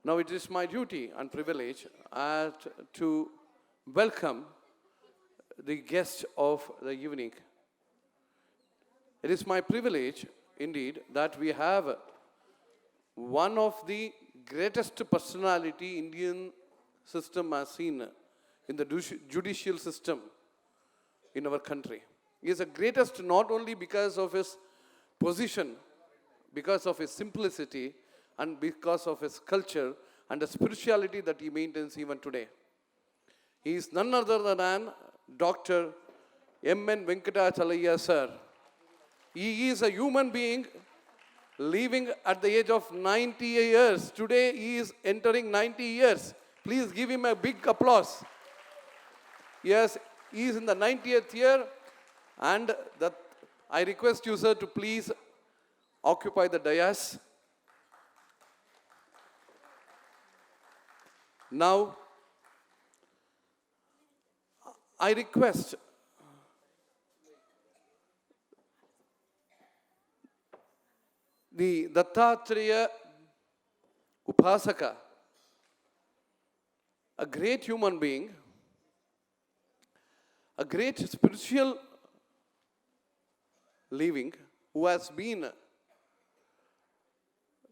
Now it is my duty and privilege to welcome the guest of the evening. It is my privilege, indeed, that we have one of the greatest personality Indian system has seen in the judicial system in our country. He is the greatest not only because of his position, because of his simplicity, and because of his culture and the spirituality that he maintains even today. He is none other than Dr. M.N. Venkatachalaya, sir. He is a human being living at the age of 90 years. Today he is entering 90 years. Please give him a big applause. Yes, he is in the 90th year, and I request you, sir, to please occupy the dais. Now, I request the Dattatreya Upasaka, a great human being, a great spiritual living, who has been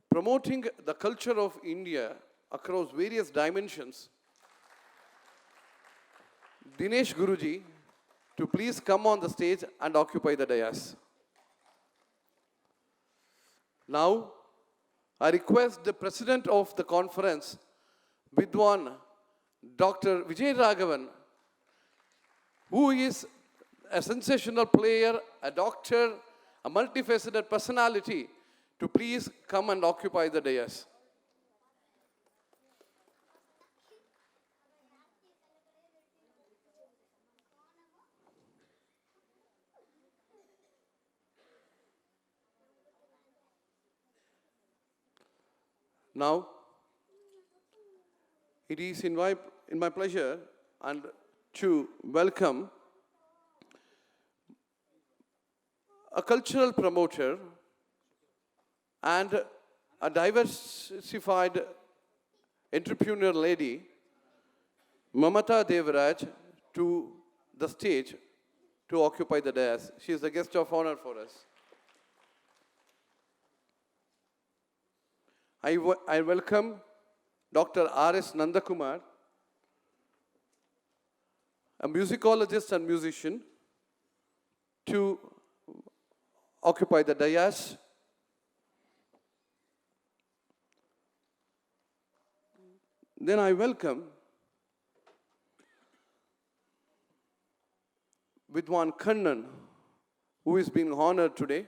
promoting the culture of India across various dimensions. Dinesh Guruji, to please come on the stage and occupy the dais. Now, I request the president of the conference, Vidwan, Dr. Vijay Raghavan, who is a sensational player, a doctor, a multifaceted personality, to please come and occupy the dais. Now, it is in my pleasure and to welcome a cultural promoter and a diversified entrepreneur lady, Mamata Devaraj, to the stage to occupy the dais. She is the guest of honor for us. I welcome Dr. R.S. Nandakumar, a musicologist and musician, to occupy the dais. Then I welcome Vidwan Kannan, who is being honored today,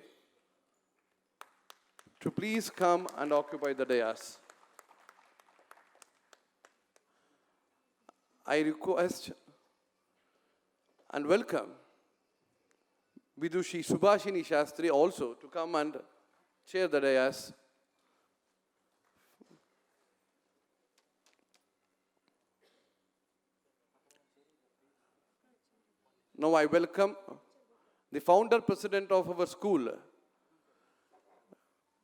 to please come and occupy the dais. I request and welcome Vidushi Subhashini Shastri also to come and chair the dais. Now I welcome the founder president of our school,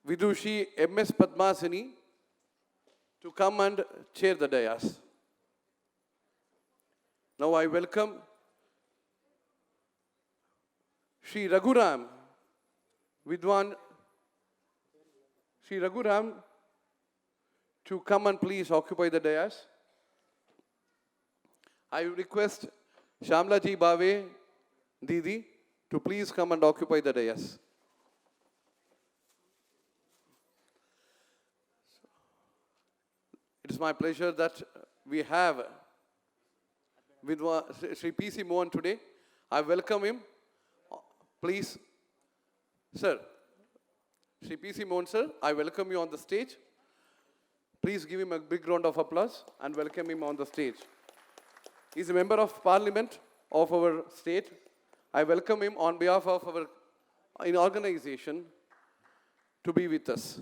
Vidushi M.S. Padmasini, to come and chair the dais. Now I welcome Sri Raghuram, Vidwan Sri Raghuram, to come and please occupy the dais. I request Shamlaji Bave Didi to please come and occupy the dais. It is my pleasure that we have Sri P.C. Mohan today. I welcome him. Please, sir. Sri P.C. Mohan, sir, I welcome you on the stage. Please give him a big round of applause and welcome him on the stage. He is a member of parliament of our state. I welcome him on behalf of our organization to be with us.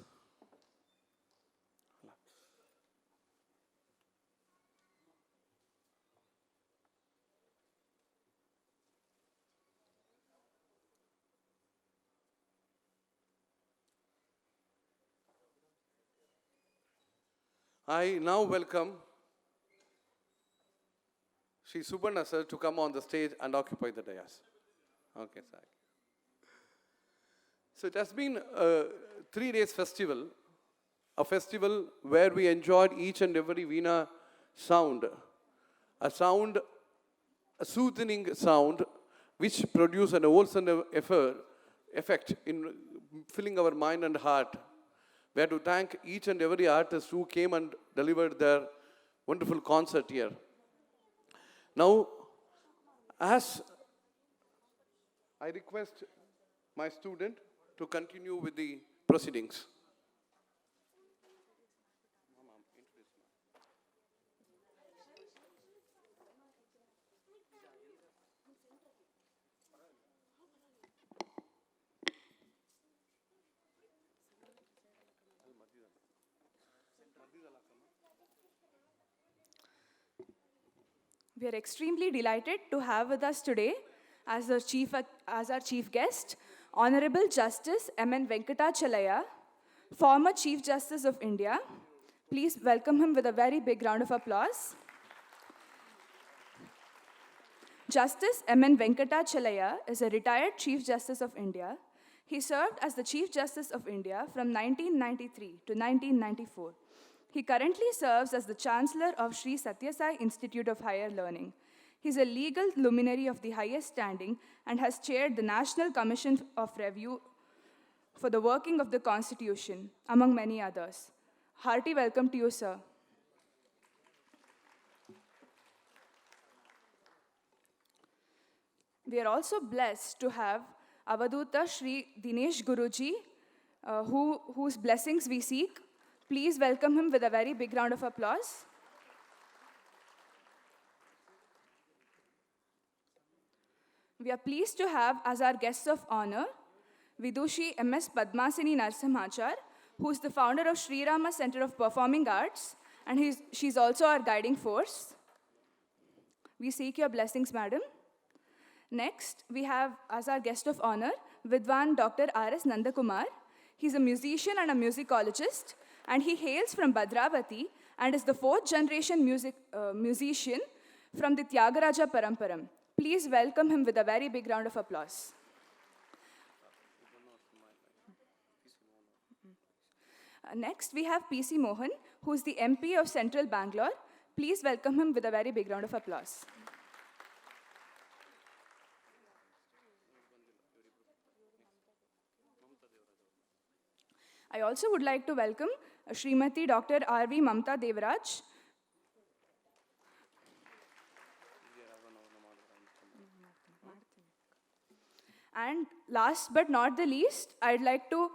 I now welcome Sri Subarna sir to come on the stage and occupy the dais. Okay, sir. So it has been a 3 days festival, a festival where we enjoyed each and every Veena sound, a soothing sound, which produce an wholesome effect in filling our mind and heart. We have to thank each and every artist who came and delivered their wonderful concert here. Now, as I request my student to continue with the proceedings. We are extremely delighted to have with us today as our chief guest, Honorable Justice M.N. Venkatachalaya, former Chief Justice of India. Please welcome him with a very big round of applause. Justice M.N. Venkatachalaya is a retired Chief Justice of India. He served as the Chief Justice of India from 1993 to 1994. He currently serves as the Chancellor of Sri Sathya Sai Institute of Higher Learning. He is a legal luminary of the highest standing and has chaired the National Commission of Review for the working of the Constitution, among many others. Hearty welcome to you, sir. We are also blessed to have Avaduta Sri Dinesh Guruji, whose blessings we seek. Please welcome him with a very big round of applause. We are pleased to have as our guests of honor, Vidushi M.S. Padmasini Narasimhachar, who is the founder of Sreerama Center of Performing Arts, and she's also our guiding force. We seek your blessings, madam. Next, we have as our guest of honor, Vidwan Dr. R.S. Nandakumar. He's a musician and a musicologist, and he hails from Bhadravati and is the 4th generation musician from the Tyagaraja Paramparam. Please welcome him with a very big round of applause. Next, we have P.C. Mohan, who is the MP of Central Bangalore. Please welcome him with a very big round of applause. I also would like to welcome Srimati Dr. R.V. Mamta Devaraj. And last but not the least, I'd like to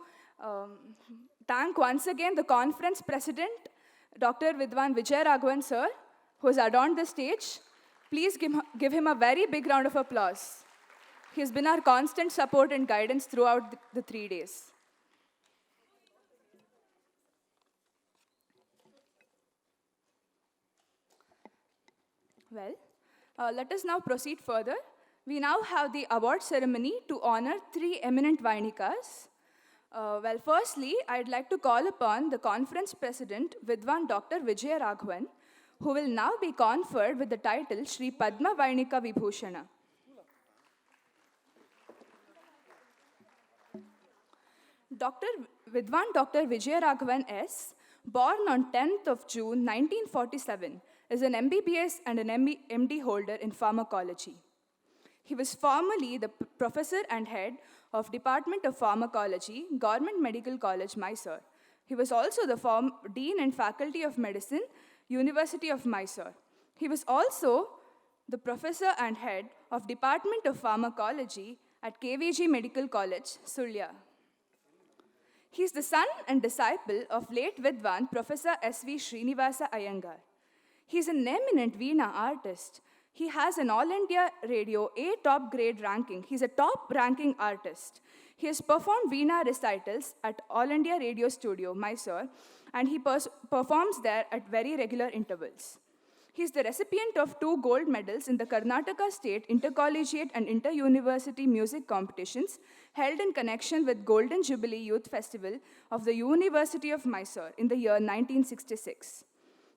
thank once again the conference president, Dr. Vidwan Vijayaraghavan sir, who has adorned the stage. Please give him a very big round of applause. He has been our constant support and guidance throughout the 3 days. Well, let us now proceed further. We now have the award ceremony to honor 3 eminent Vainikas. Firstly, I'd like to call upon the conference president, Vidwan Dr. Vijayaraghavan, who will now be conferred with the title Shri Padma Vainika Vibhushana. Vidwan Dr. Vijayaraghavan S., born on 10th of June 1947, is an MBBS and an MD holder in pharmacology. He was formerly the professor and head of Department of Pharmacology, Government Medical College, Mysore. He was also the Dean and Faculty of Medicine, University of Mysore. He was also the professor and head of Department of Pharmacology at KVG Medical College, Sulya. He is the son and disciple of late Vidwan, Professor S.V. Srinivasa Iyengar. He is an eminent Veena artist. He has an All India Radio A top grade ranking. He's a top ranking artist. He has performed Veena recitals at All India Radio Studio, Mysore, and he performs there at very regular intervals. He is the recipient of 2 gold medals in the Karnataka State Intercollegiate and Inter-University Music Competitions held in connection with Golden Jubilee Youth Festival of the University of Mysore in the year 1966.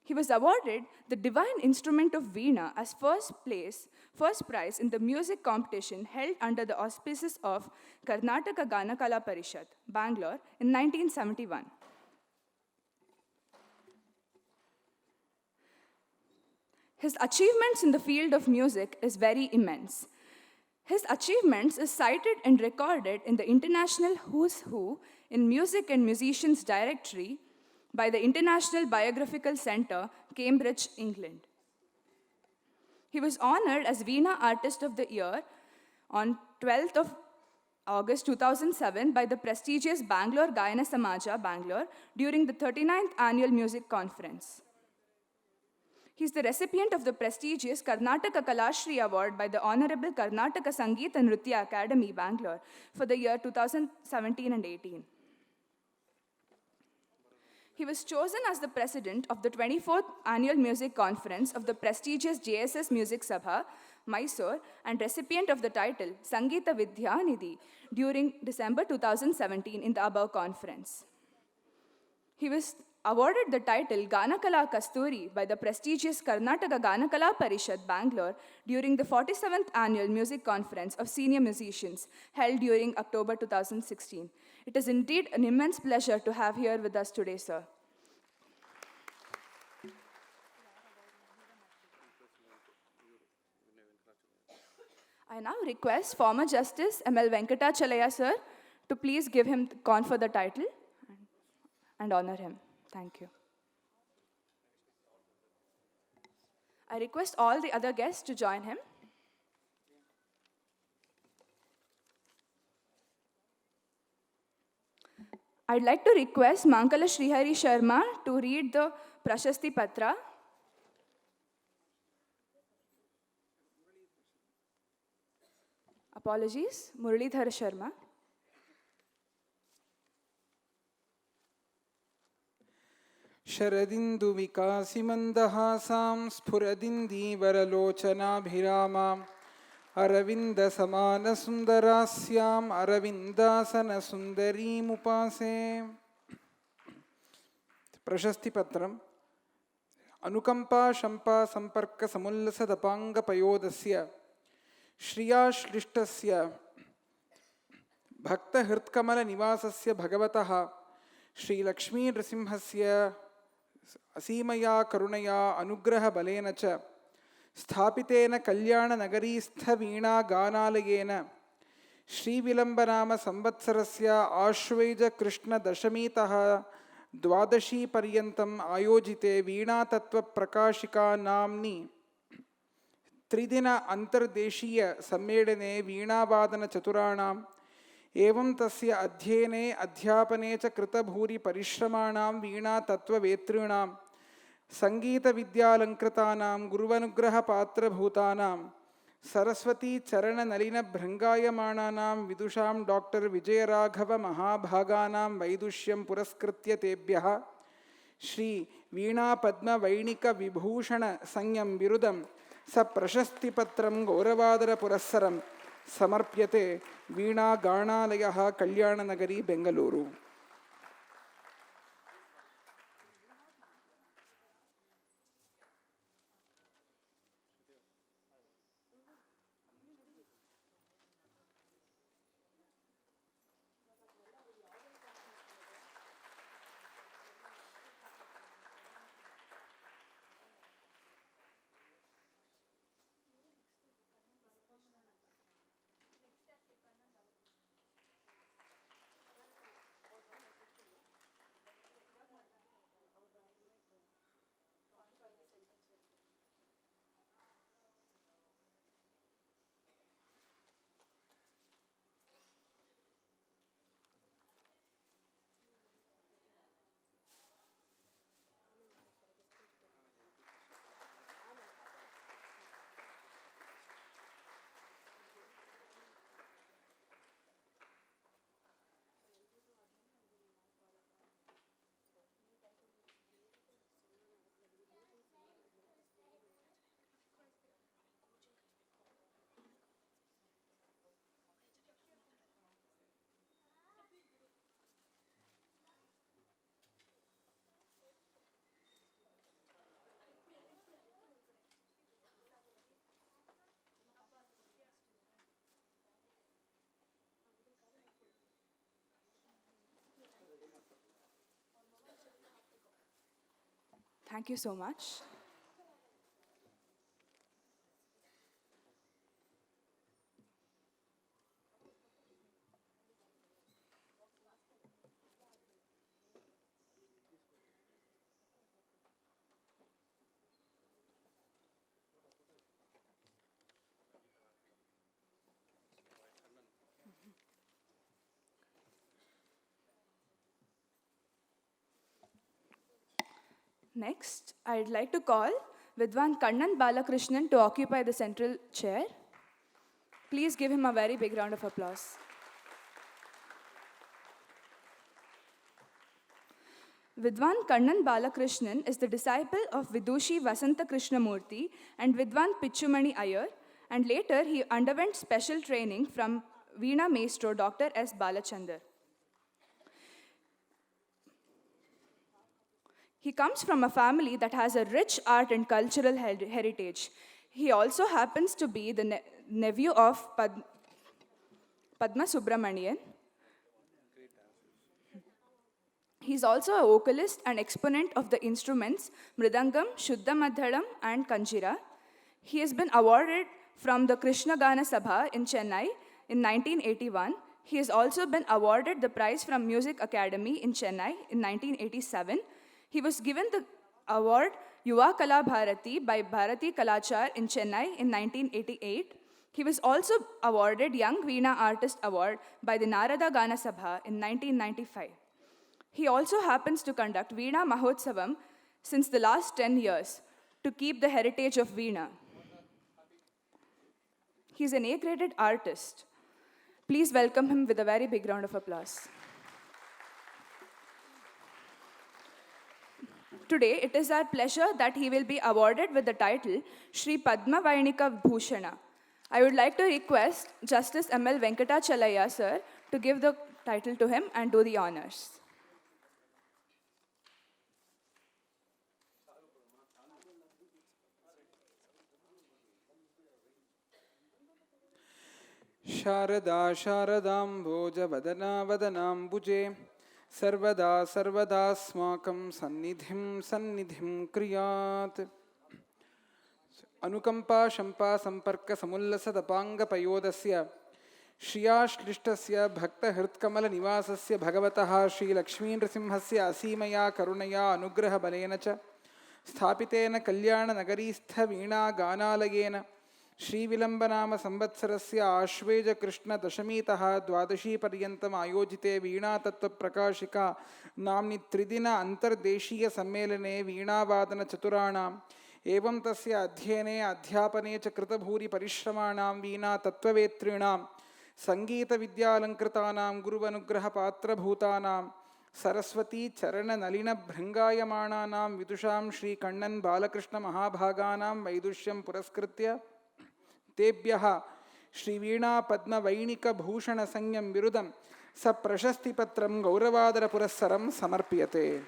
He was awarded the Divine Instrument of Veena as first prize in the music competition held under the auspices of Karnataka Ganakala Parishad, Bangalore, in 1971. His achievements in the field of music is very immense. His achievements is cited and recorded in the International Who's Who in Music and Musicians Directory by the International Biographical Centre, Cambridge, England. He was honored as Veena Artist of the Year on 12th of August 2007 by the prestigious Bangalore Gayana Samaja, Bangalore, during the 39th Annual Music Conference. He is the recipient of the prestigious Karnataka Kalashri Award by the Honorable Karnataka Sangeet and Nritya Academy, Bangalore, for the year 2017 and 18. He was chosen as the president of the 24th Annual Music Conference of the prestigious JSS Music Sabha, Mysore, and recipient of the title Sangeeta Vidya Nidhi during December 2017 in the above conference. He was awarded the title Ganakala Kasturi by the prestigious Karnataka Ganakala Parishad, Bangalore, during the 47th Annual Music Conference of Senior Musicians held during October 2016. It is indeed an immense pleasure to have here with us today, sir. I now request former Justice M.L. Venkatachalaya, sir, to please give him confer the title and honor him. Thank you. I request all the other guests to join him. I'd like to request Mankala Srihari Sharma to read the Prashasti Patra. Apologies, Muralidhar Sharma. Sharadindu विकासिमन्दहासां स्फुरदिन्दीवरलोचनाभिरामाम् अरविन्दसमानसुन्दरास्याम् अरविन्दासनसुन्दरीमुपासे. प्रशस्तिपत्रम् अनुकम्पा शम्पा सम्पर्क समुल्लसदपाङ्गपयोदस्य श्रियाश्लिष्टस्य भक्तहृत्कमलनिवासस्य भगवतः श्री लक्ष्मी नृसिंहस्य असीमया करुणया अनुग्रहबलेन च स्थापितेन कल्याणनगरीस्थवीणागानालयेन श्रीविलम्बनाम संवत्सरस्य आश्वयुजकृष्णदशमीतः द्वादशीपर्यन्तम् आयोजिते वीणातत्त्वप्रकाशिका नाम्नि त्रिदिन अन्तर्देशीय सम्मेलने वीणावादनचतुराणाम् एवं तस्य अध्ययने अध्यापने च कृतभूरि परिश्रमाणां वीणातत्त्ववेतॄणां संगीतविद्यालङ्कृतानां गुरुवनुग्रहपात्रभूतानां सरस्वतीचरणनलिनभृङ्गायमाणानां विदुषां डॉक्टर विजयराघवमहाभागानां वैदुष्यं पुरस्कृत्य तेभ्यः Shri वीणापद्मवैणिकविभूषणसंज्ञं बिरुदं सप्रशस्तिपत्रं गौरवादरपुरस्सरं समर्प्यते. वीणागानालयः, कल्याणनगरी, Bengaluru. Thank you so much. Next, I'd like to call Vidwan Kannan Balakrishnan to occupy the central chair. Please give him a very big round of applause. Vidwan Kannan Balakrishnan is the disciple of Vidushi Vasanta Krishnamurti and Vidwan Pichumani Iyer, and later he underwent special training from Veena Maestro Dr. S. Balachandar. He comes from a family that has a rich art and cultural heritage. He also happens to be the nephew of Padma Subramanian. He's also a vocalist and exponent of the instruments Mridangam, Shuddha Madhalam, and Kanjira. He has been awarded from the Krishna Gana Sabha in Chennai in 1981. He has also been awarded the prize from Music Academy in Chennai in 1987. He was given the award Yuva Kala Bharati by Bharati Kalachar in Chennai in 1988. He was also awarded Young Veena Artist Award by the Narada Gana Sabha in 1995. He also happens to conduct Veena Mahotsavam since the last 10 years to keep the heritage of Veena. He's an A-graded artist. Please welcome him with a very big round of applause. Today, it is our pleasure that he will be awarded with the title Shri Padma Vainika Bhushana. I would like to request Justice M.L. Venkatachalaya, sir, to give the title to him and do the honors. Sharada Sharadamboja Vadana Vadanambuje Sarvada Sarvadasmakam Sannidhim Sannidhim Kriyat Anukampa Shampa Samparka Samullasa Tapanga Payodasya Shriyash Bhakta Hirtkamala Nivasasya Bhagavataha Shri Lakshmi Narasimhasya Asimaya Karunaya Anugraha Balenacha Sthapitena Kalyana Nagaristha Veena Ganalayena Shri Vilambanama Samvatsarasya Ashveja Krishna Dashamitaha Dwadashi Paryantam Ayojite Veena Tattva Prakashika Namni Tridina Antardeshiya Sammelane Veena Vadana Chaturanam Evam Tasya Adhyene Adhyapane Chakrita Parishramanam Veena Tattvavetrinam Sangeeta Vidyalankritanam Guruvanugraha Patra Bhutanam Saraswati Charana Nalina Bhrangayamananam Vidusham Shri Kannan Balakrishna Mahabhaganam Vaidushyam Puraskritya Tebhyaha Shri Veena Padma Vainika Bhushana Sanyam Virudam Sa Prashasti Patram Gauravadara Purassaram Samarpiyate.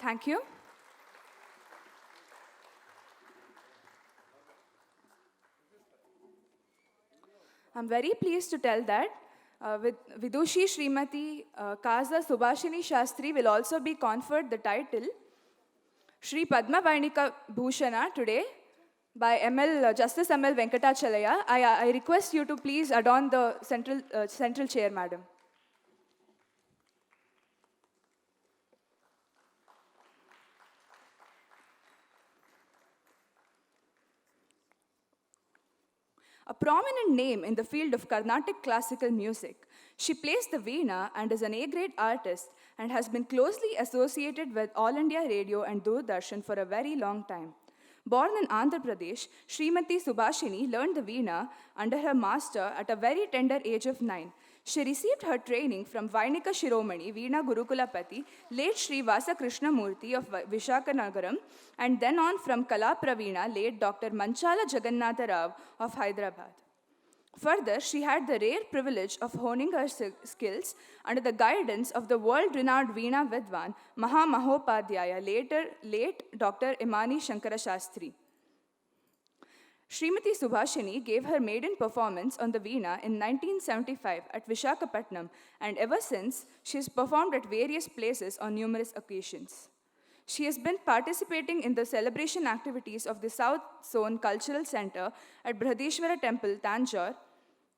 Thank you. I'm very pleased to tell that with Vidushi Srimati Kaza Subhashini Shastri will also be conferred the title Shri Padma Vainika Bhushana today by Justice ML Venkatachalaya. I request you to please adorn the central chair, madam. A prominent name in the field of Carnatic classical music, she plays the Veena and is an A-grade artist and has been closely associated with All India Radio and Doordarshan for a very long time. Born in Andhra Pradesh, Srimati Subhashini learned the Veena under her master at a very tender age of 9. She received her training from Vainika Shiromani, Veena Gurukulapati, late Sri Vasa Krishnamurti of Vishakanagaram, and then on from Kala Praveena, late Dr. Manchala Jagannatha Rao of Hyderabad. Further, she had the rare privilege of honing her skills under the guidance of the world-renowned Veena Vidwan, Maha Mahopadhyaya, later late Dr. Imani Shankara Shastri. Srimati Subhashini gave her maiden performance on the Veena in 1975 at Vishakhapatnam, and ever since, she has performed at various places on numerous occasions. She has been participating in the celebration activities of the South Zone Cultural Center at Brihadishwara Temple, Tanjore,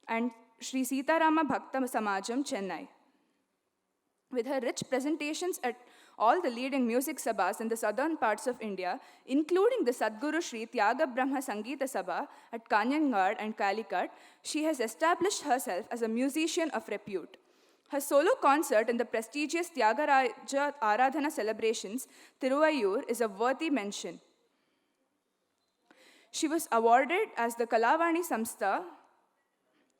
and Sri Sitarama Bhakta Samajam, Chennai. With her rich presentations at all the leading music sabhas in the southern parts of India, including the Sadguru Sri Tyaga Brahma Sangeeta Sabha at Kanyangar and Calicut, she has established herself as a musician of repute. Her solo concert in the prestigious Tyagaraja Aradhana celebrations, Tiruvayur, is a worthy mention. She was awarded as the Kalavani Samstha.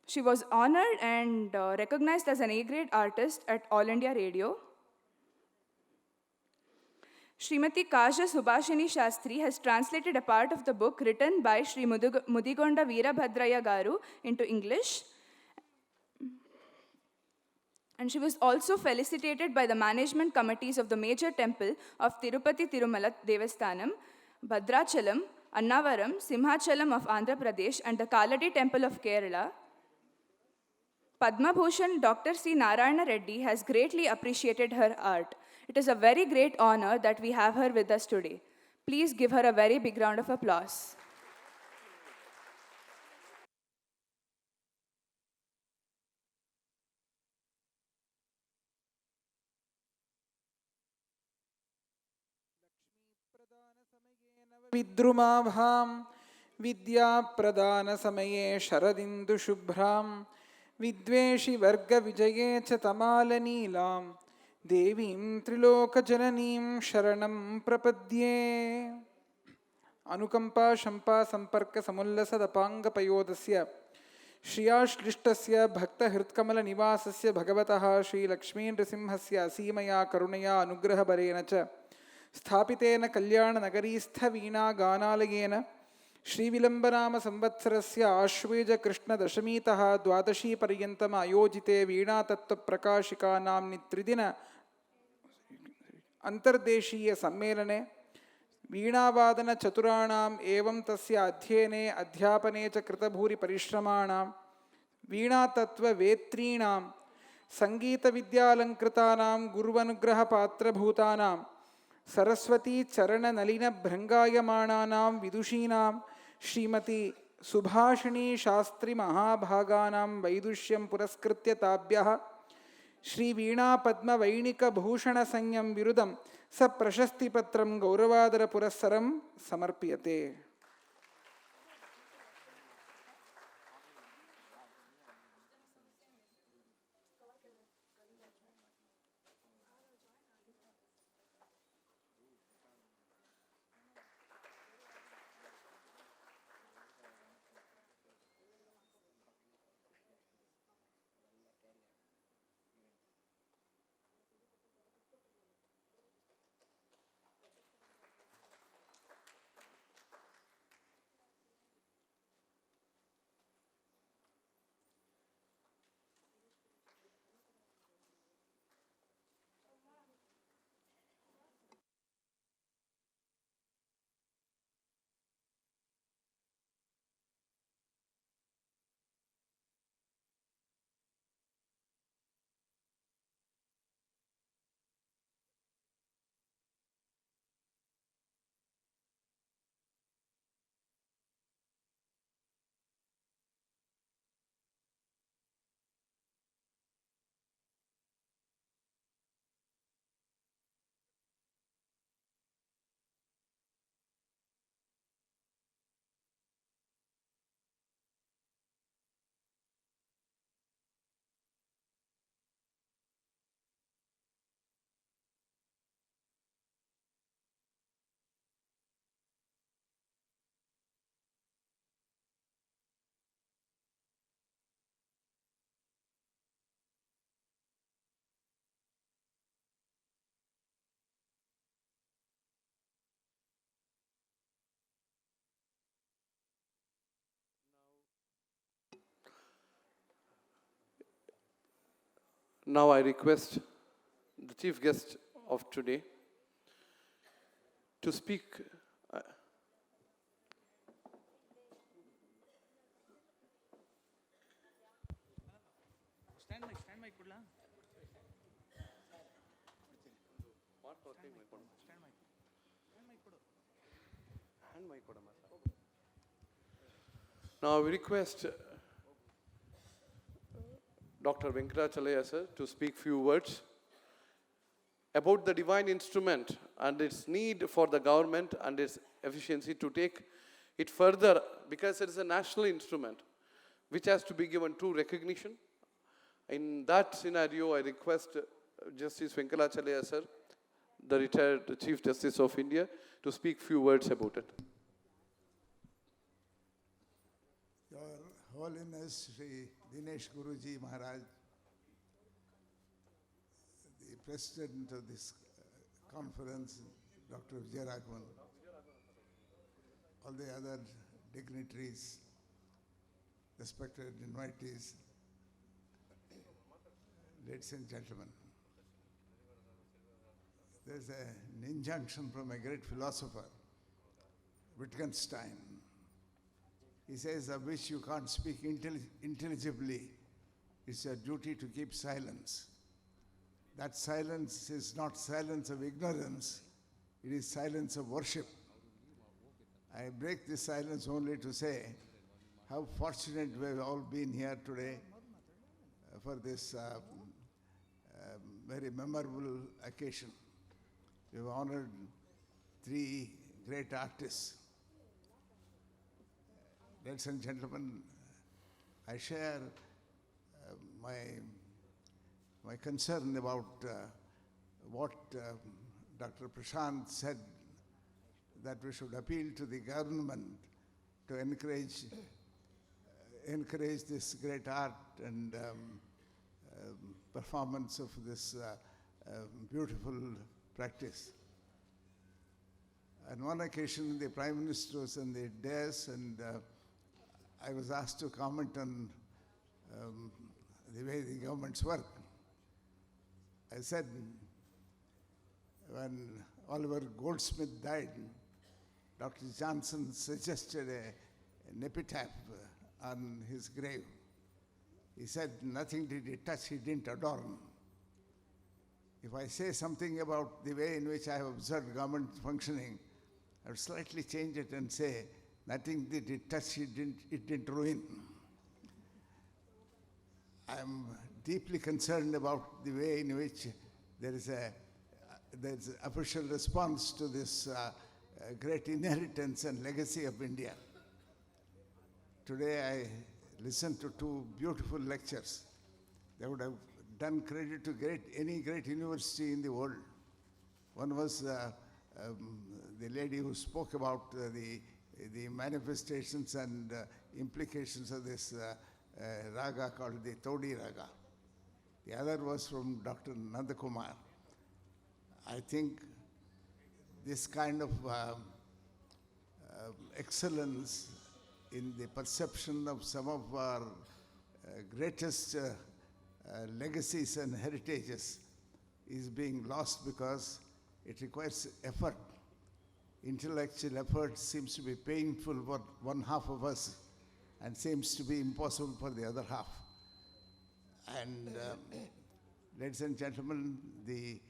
She was honored and recognized as an A-grade artist at All India Radio. Srimati Kaja Subhashini Shastri has translated a part of the book written by Sri Mudigonda Veerabhadraya Garu into English. And she was also felicitated by the management committees of the major temple of Tirupati Tirumala Devasthanam, Bhadrachalam, Annavaram, Simhachalam of Andhra Pradesh, and the Kaladi Temple of Kerala. Padma Bhushan Dr. C. Narayana Reddy has greatly appreciated her art. It is a very great honor that we have her with us today. Please give her a very big round of applause. विद्रुमाभां विद्याप्रदानसमये शरदिन्दुशुभ्रां विद्वेषि वर्गविजये च तमालनीलां देवीं त्रिलोकजननीं शरणं प्रपद्ये. अनुकम्पा शम्पा सम्पर्क समुल्लसदपाङ्गपयोदस्य श्रियाश्लिष्टस्य भक्तहृत्कमलनिवासस्य भगवतः श्रीलक्ष्मीनृसिंहस्य असीमया करुणया अनुग्रहबलेन च स्थापितेन कल्याणनगरीस्थवीणागानालयेन श्रीविलम्बनाम संवत्सरस्य आश्वेजकृष्णदशमीतः द्वादशीपर्यन्तम् आयोजिते वीणातत्त्वप्रकाशिका नाम्नि त्रिदिन अन्तर्देशीयसम्मेलने वीणावादनचतुराणाम् एवं तस्य अध्ययने अध्यापने च कृतभूरिपरिश्रमाणां वीणातत्त्ववेत्रीणां सङ्गीतविद्यालङ्कृतानां गुरुवनुग्रहपात्रभूतानां सरस्वती चरणनलिनभृङ्गायमाणानां विदुषीणां श्रीमती सुभाषिणी शास्त्री महाभागानां वैदुष्यं पुरस्कृत्य ताभ्यः श्रीवीणापद्मवैणिकभूषणसंज्ञं बिरुदं सप्रशस्तिपत्रं गौरवादरपुरस्सरं समर्प्यते. Now I request the chief guest of today to speak. Now we request Dr. Veenaganalaya sir to speak few words about the divine instrument and its need for the government and its efficiency to take it further, because it is a national instrument which has to be given true recognition. In that scenario, I request Justice Veenaganalaya sir, the retired Chief Justice of India, to speak few words about it. Your Holiness Sri Dinesh Guruji Maharaj, the President of this conference, Dr. Veenaganalaya, all the other dignitaries, respected invitees, ladies and gentlemen. There's an injunction from a great philosopher, Wittgenstein. He says, of which you can't speak intelligibly, it's your duty to keep silence. That silence is not silence of ignorance, it is silence of worship. I break this silence only to say how fortunate we've all been here today for this very memorable occasion. We've honored 3 great artists. Ladies and gentlemen, I share my concern about what Dr. Prashanth said, that we should appeal to the government to encourage this great art and performance of this beautiful practice. On one occasion, the Prime Minister was in the dais, and I was asked to comment on the way the governments work. I said, when Oliver Goldsmith died, Dr. Johnson suggested an epitaph on his grave. He said, nothing did he touch, he didn't adorn. If I say something about the way in which I have observed government functioning, I would slightly change it and say, nothing did it touch, it didn't ruin. I'm deeply concerned about the way in which there's official response to this great inheritance and legacy of India. Today I listened to 2 beautiful lectures. They would have done credit to any great university in the world. One was the lady who spoke about the manifestations and implications of this raga called the Todi raga. The other was from Dr. Nandakumar. I think this kind of excellence in the perception of some of our greatest legacies and heritages is being lost because it requires effort. Intellectual effort seems to be painful for one half of us and seems to be impossible for the other half. And ladies and gentlemen, the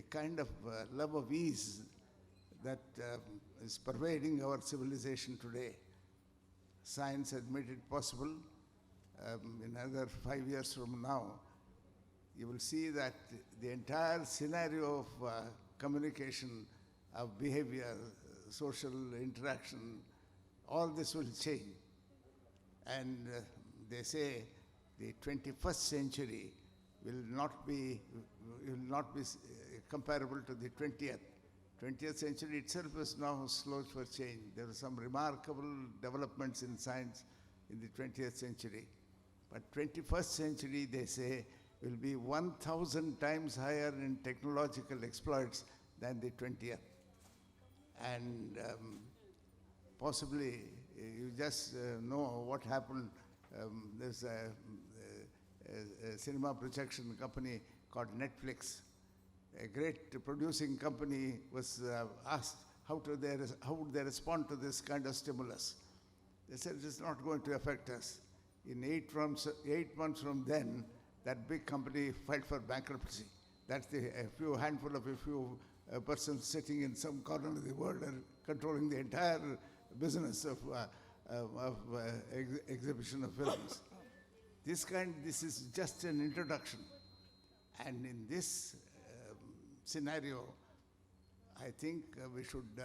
kind of love of ease that is pervading our civilization today, science has made it possible. In another 5 years from now, you will see that the entire scenario of communication, of behavior, social interaction, all this will change. And they say the 21st century will not be comparable to the 20th. 20th century itself is now slow for change. There are some remarkable developments in science in the 20th century. But 21st century, they say, will be 1,000 times higher in technological exploits than the 20th. And possibly, you just know what happened. There's a cinema projection company called Netflix. A great producing company was asked how would they respond to this kind of stimulus. They said it is not going to affect us. In 8 months from then, that big company filed for bankruptcy. That's a handful of persons sitting in some corner of the world and controlling the entire business of exhibition of films. This is just an introduction. And in this scenario, I think we should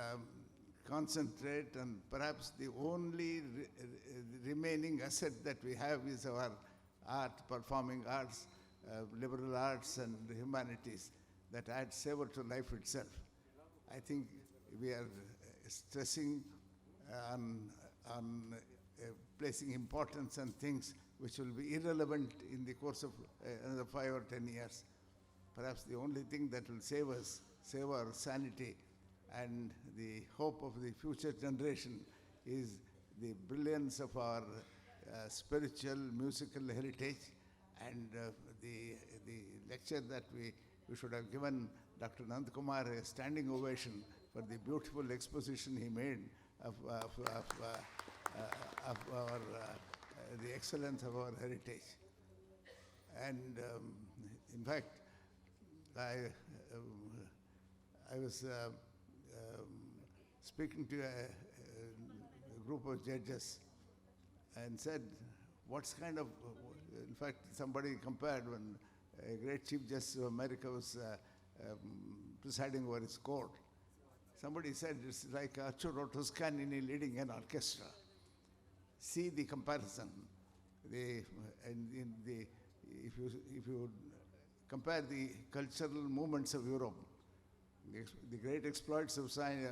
concentrate, and perhaps the only remaining asset that we have is our art, performing arts, liberal arts and the humanities that add savor to life itself. I think we are stressing on placing importance on things which will be irrelevant in the course of another 5 or 10 years. Perhaps the only thing that will save us, save our sanity and the hope of the future generation is the brilliance of our spiritual, musical heritage, and the lecture that we should have given Dr. Nandkumar a standing ovation for the beautiful exposition he made of the excellence of our heritage. And in fact, I was speaking to a group of judges and said, what's kind of, in fact, somebody compared when a great Chief Justice of America was presiding over his court. Somebody said it's like Arturo Toscanini leading an orchestra. See the comparison. If you compare the cultural movements of Europe, the great exploits of science,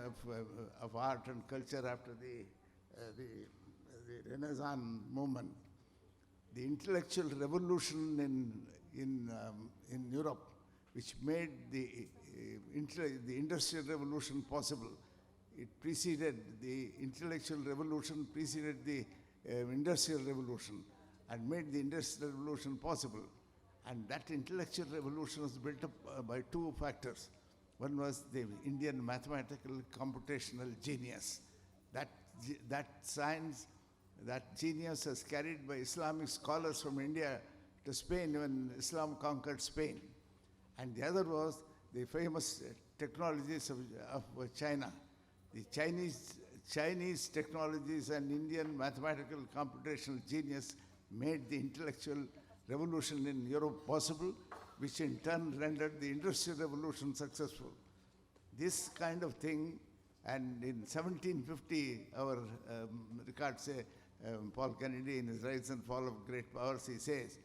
of art and culture after the Renaissance movement, the intellectual revolution in Europe, which made the industrial revolution possible. It preceded the intellectual revolution, preceded the industrial revolution, and made the industrial revolution possible. And that intellectual revolution was built up by two factors. One was the Indian mathematical computational genius. That science, that genius was carried by Islamic scholars from India to Spain when Islam conquered Spain. And the other was the famous technologies of China. The Chinese technologies and Indian mathematical computational genius made the intellectual revolution in Europe possible, which in turn rendered the industrial revolution successful. This kind of thing, and in 1750, our records say, Paul Kennedy in his Rise and Fall of Great Powers, he says,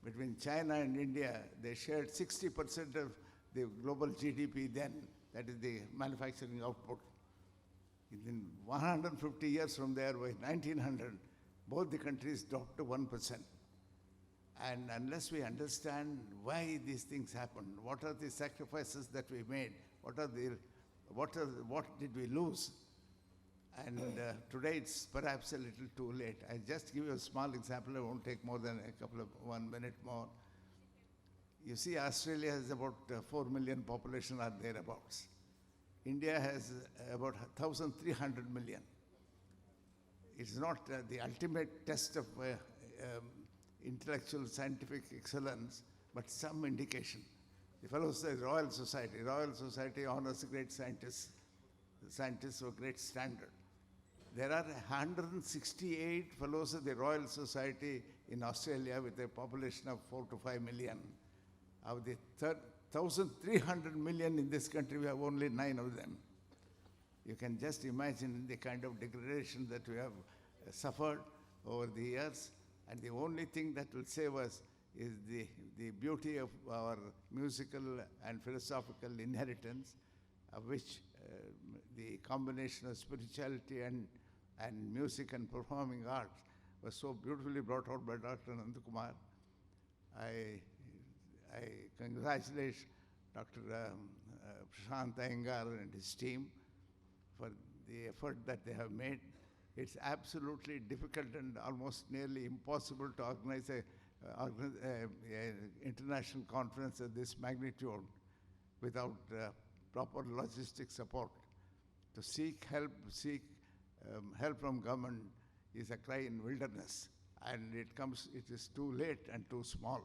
between China and India, they shared 60% of the global GDP then, that is the manufacturing output. In 150 years from there, by 1900, both the countries dropped to 1%. And unless we understand why these things happened, what are the sacrifices that we made, what did we lose? And today it's perhaps a little too late. I just give you a small example. I won't take more than 1 minute more. You see, Australia has about 4 million population or thereabouts. India has about 1,300 million. It's not the ultimate test of intellectual scientific excellence, but some indication. The fellows say Royal Society honors great scientists. The scientists of great standard. There are 168 fellows of the Royal Society in Australia with a population of 4 to 5 million. Of the 1,300 million in this country, we have only 9 of them. You can just imagine the kind of degradation that we have suffered over the years, and the only thing that will save us is the beauty of our musical and philosophical inheritance, of which the combination of spirituality and music and performing arts was so beautifully brought out by Dr. Nandakumar. I congratulate Dr. Prashanth Iyengar and his team for the effort that they have made. It's absolutely difficult and almost nearly impossible to organize a international conference of this magnitude without proper logistic support. To seek help from government is a cry in wilderness, and it is too late and too small.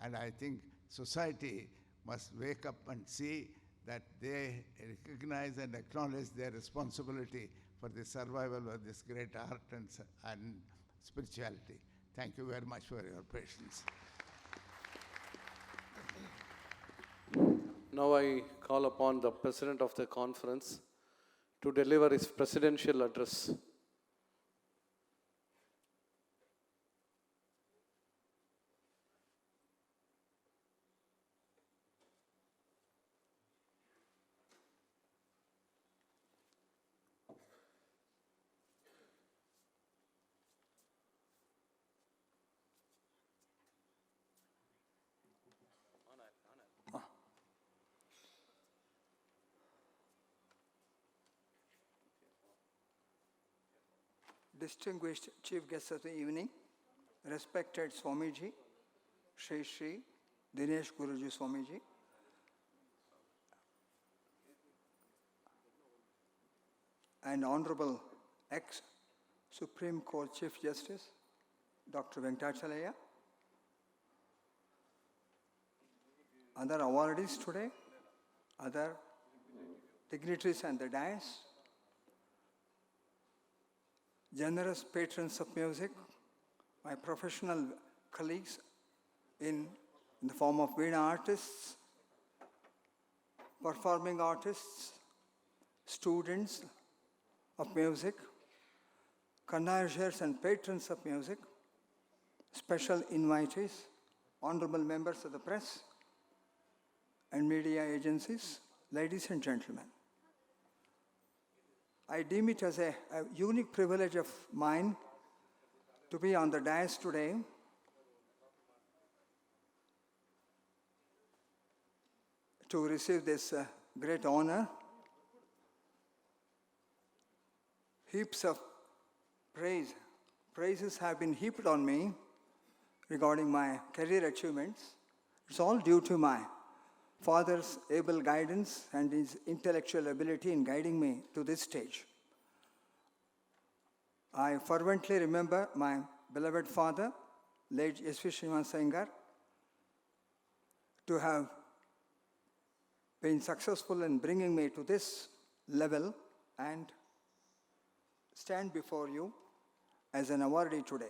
And I think society must wake up and see that they recognize and acknowledge their responsibility for the survival of this great art and spirituality. Thank you very much for your patience. Now I call upon the President of the conference to deliver his presidential address. Distinguished chief guests of the evening, respected Swamiji, Shri Dinesh Guruji Swamiji, and Honorable ex-Supreme Court Chief Justice, Dr. Veenaganalaya, other awardees today, other dignitaries and the dais, generous patrons of music, my professional colleagues in the form of Veena artists, performing artists, students of music, connoisseurs and patrons of music, special invitees, honorable members of the press and media agencies, ladies and gentlemen. I deem it as a unique privilege of mine to be on the dais today to receive this great honor. Heaps of praises have been heaped on me regarding my career achievements. It's all due to my father's able guidance and his intellectual ability in guiding me to this stage. I fervently remember my beloved father, late S.V. Iyengar, to have been successful in bringing me to this level and stand before you as an awardee today.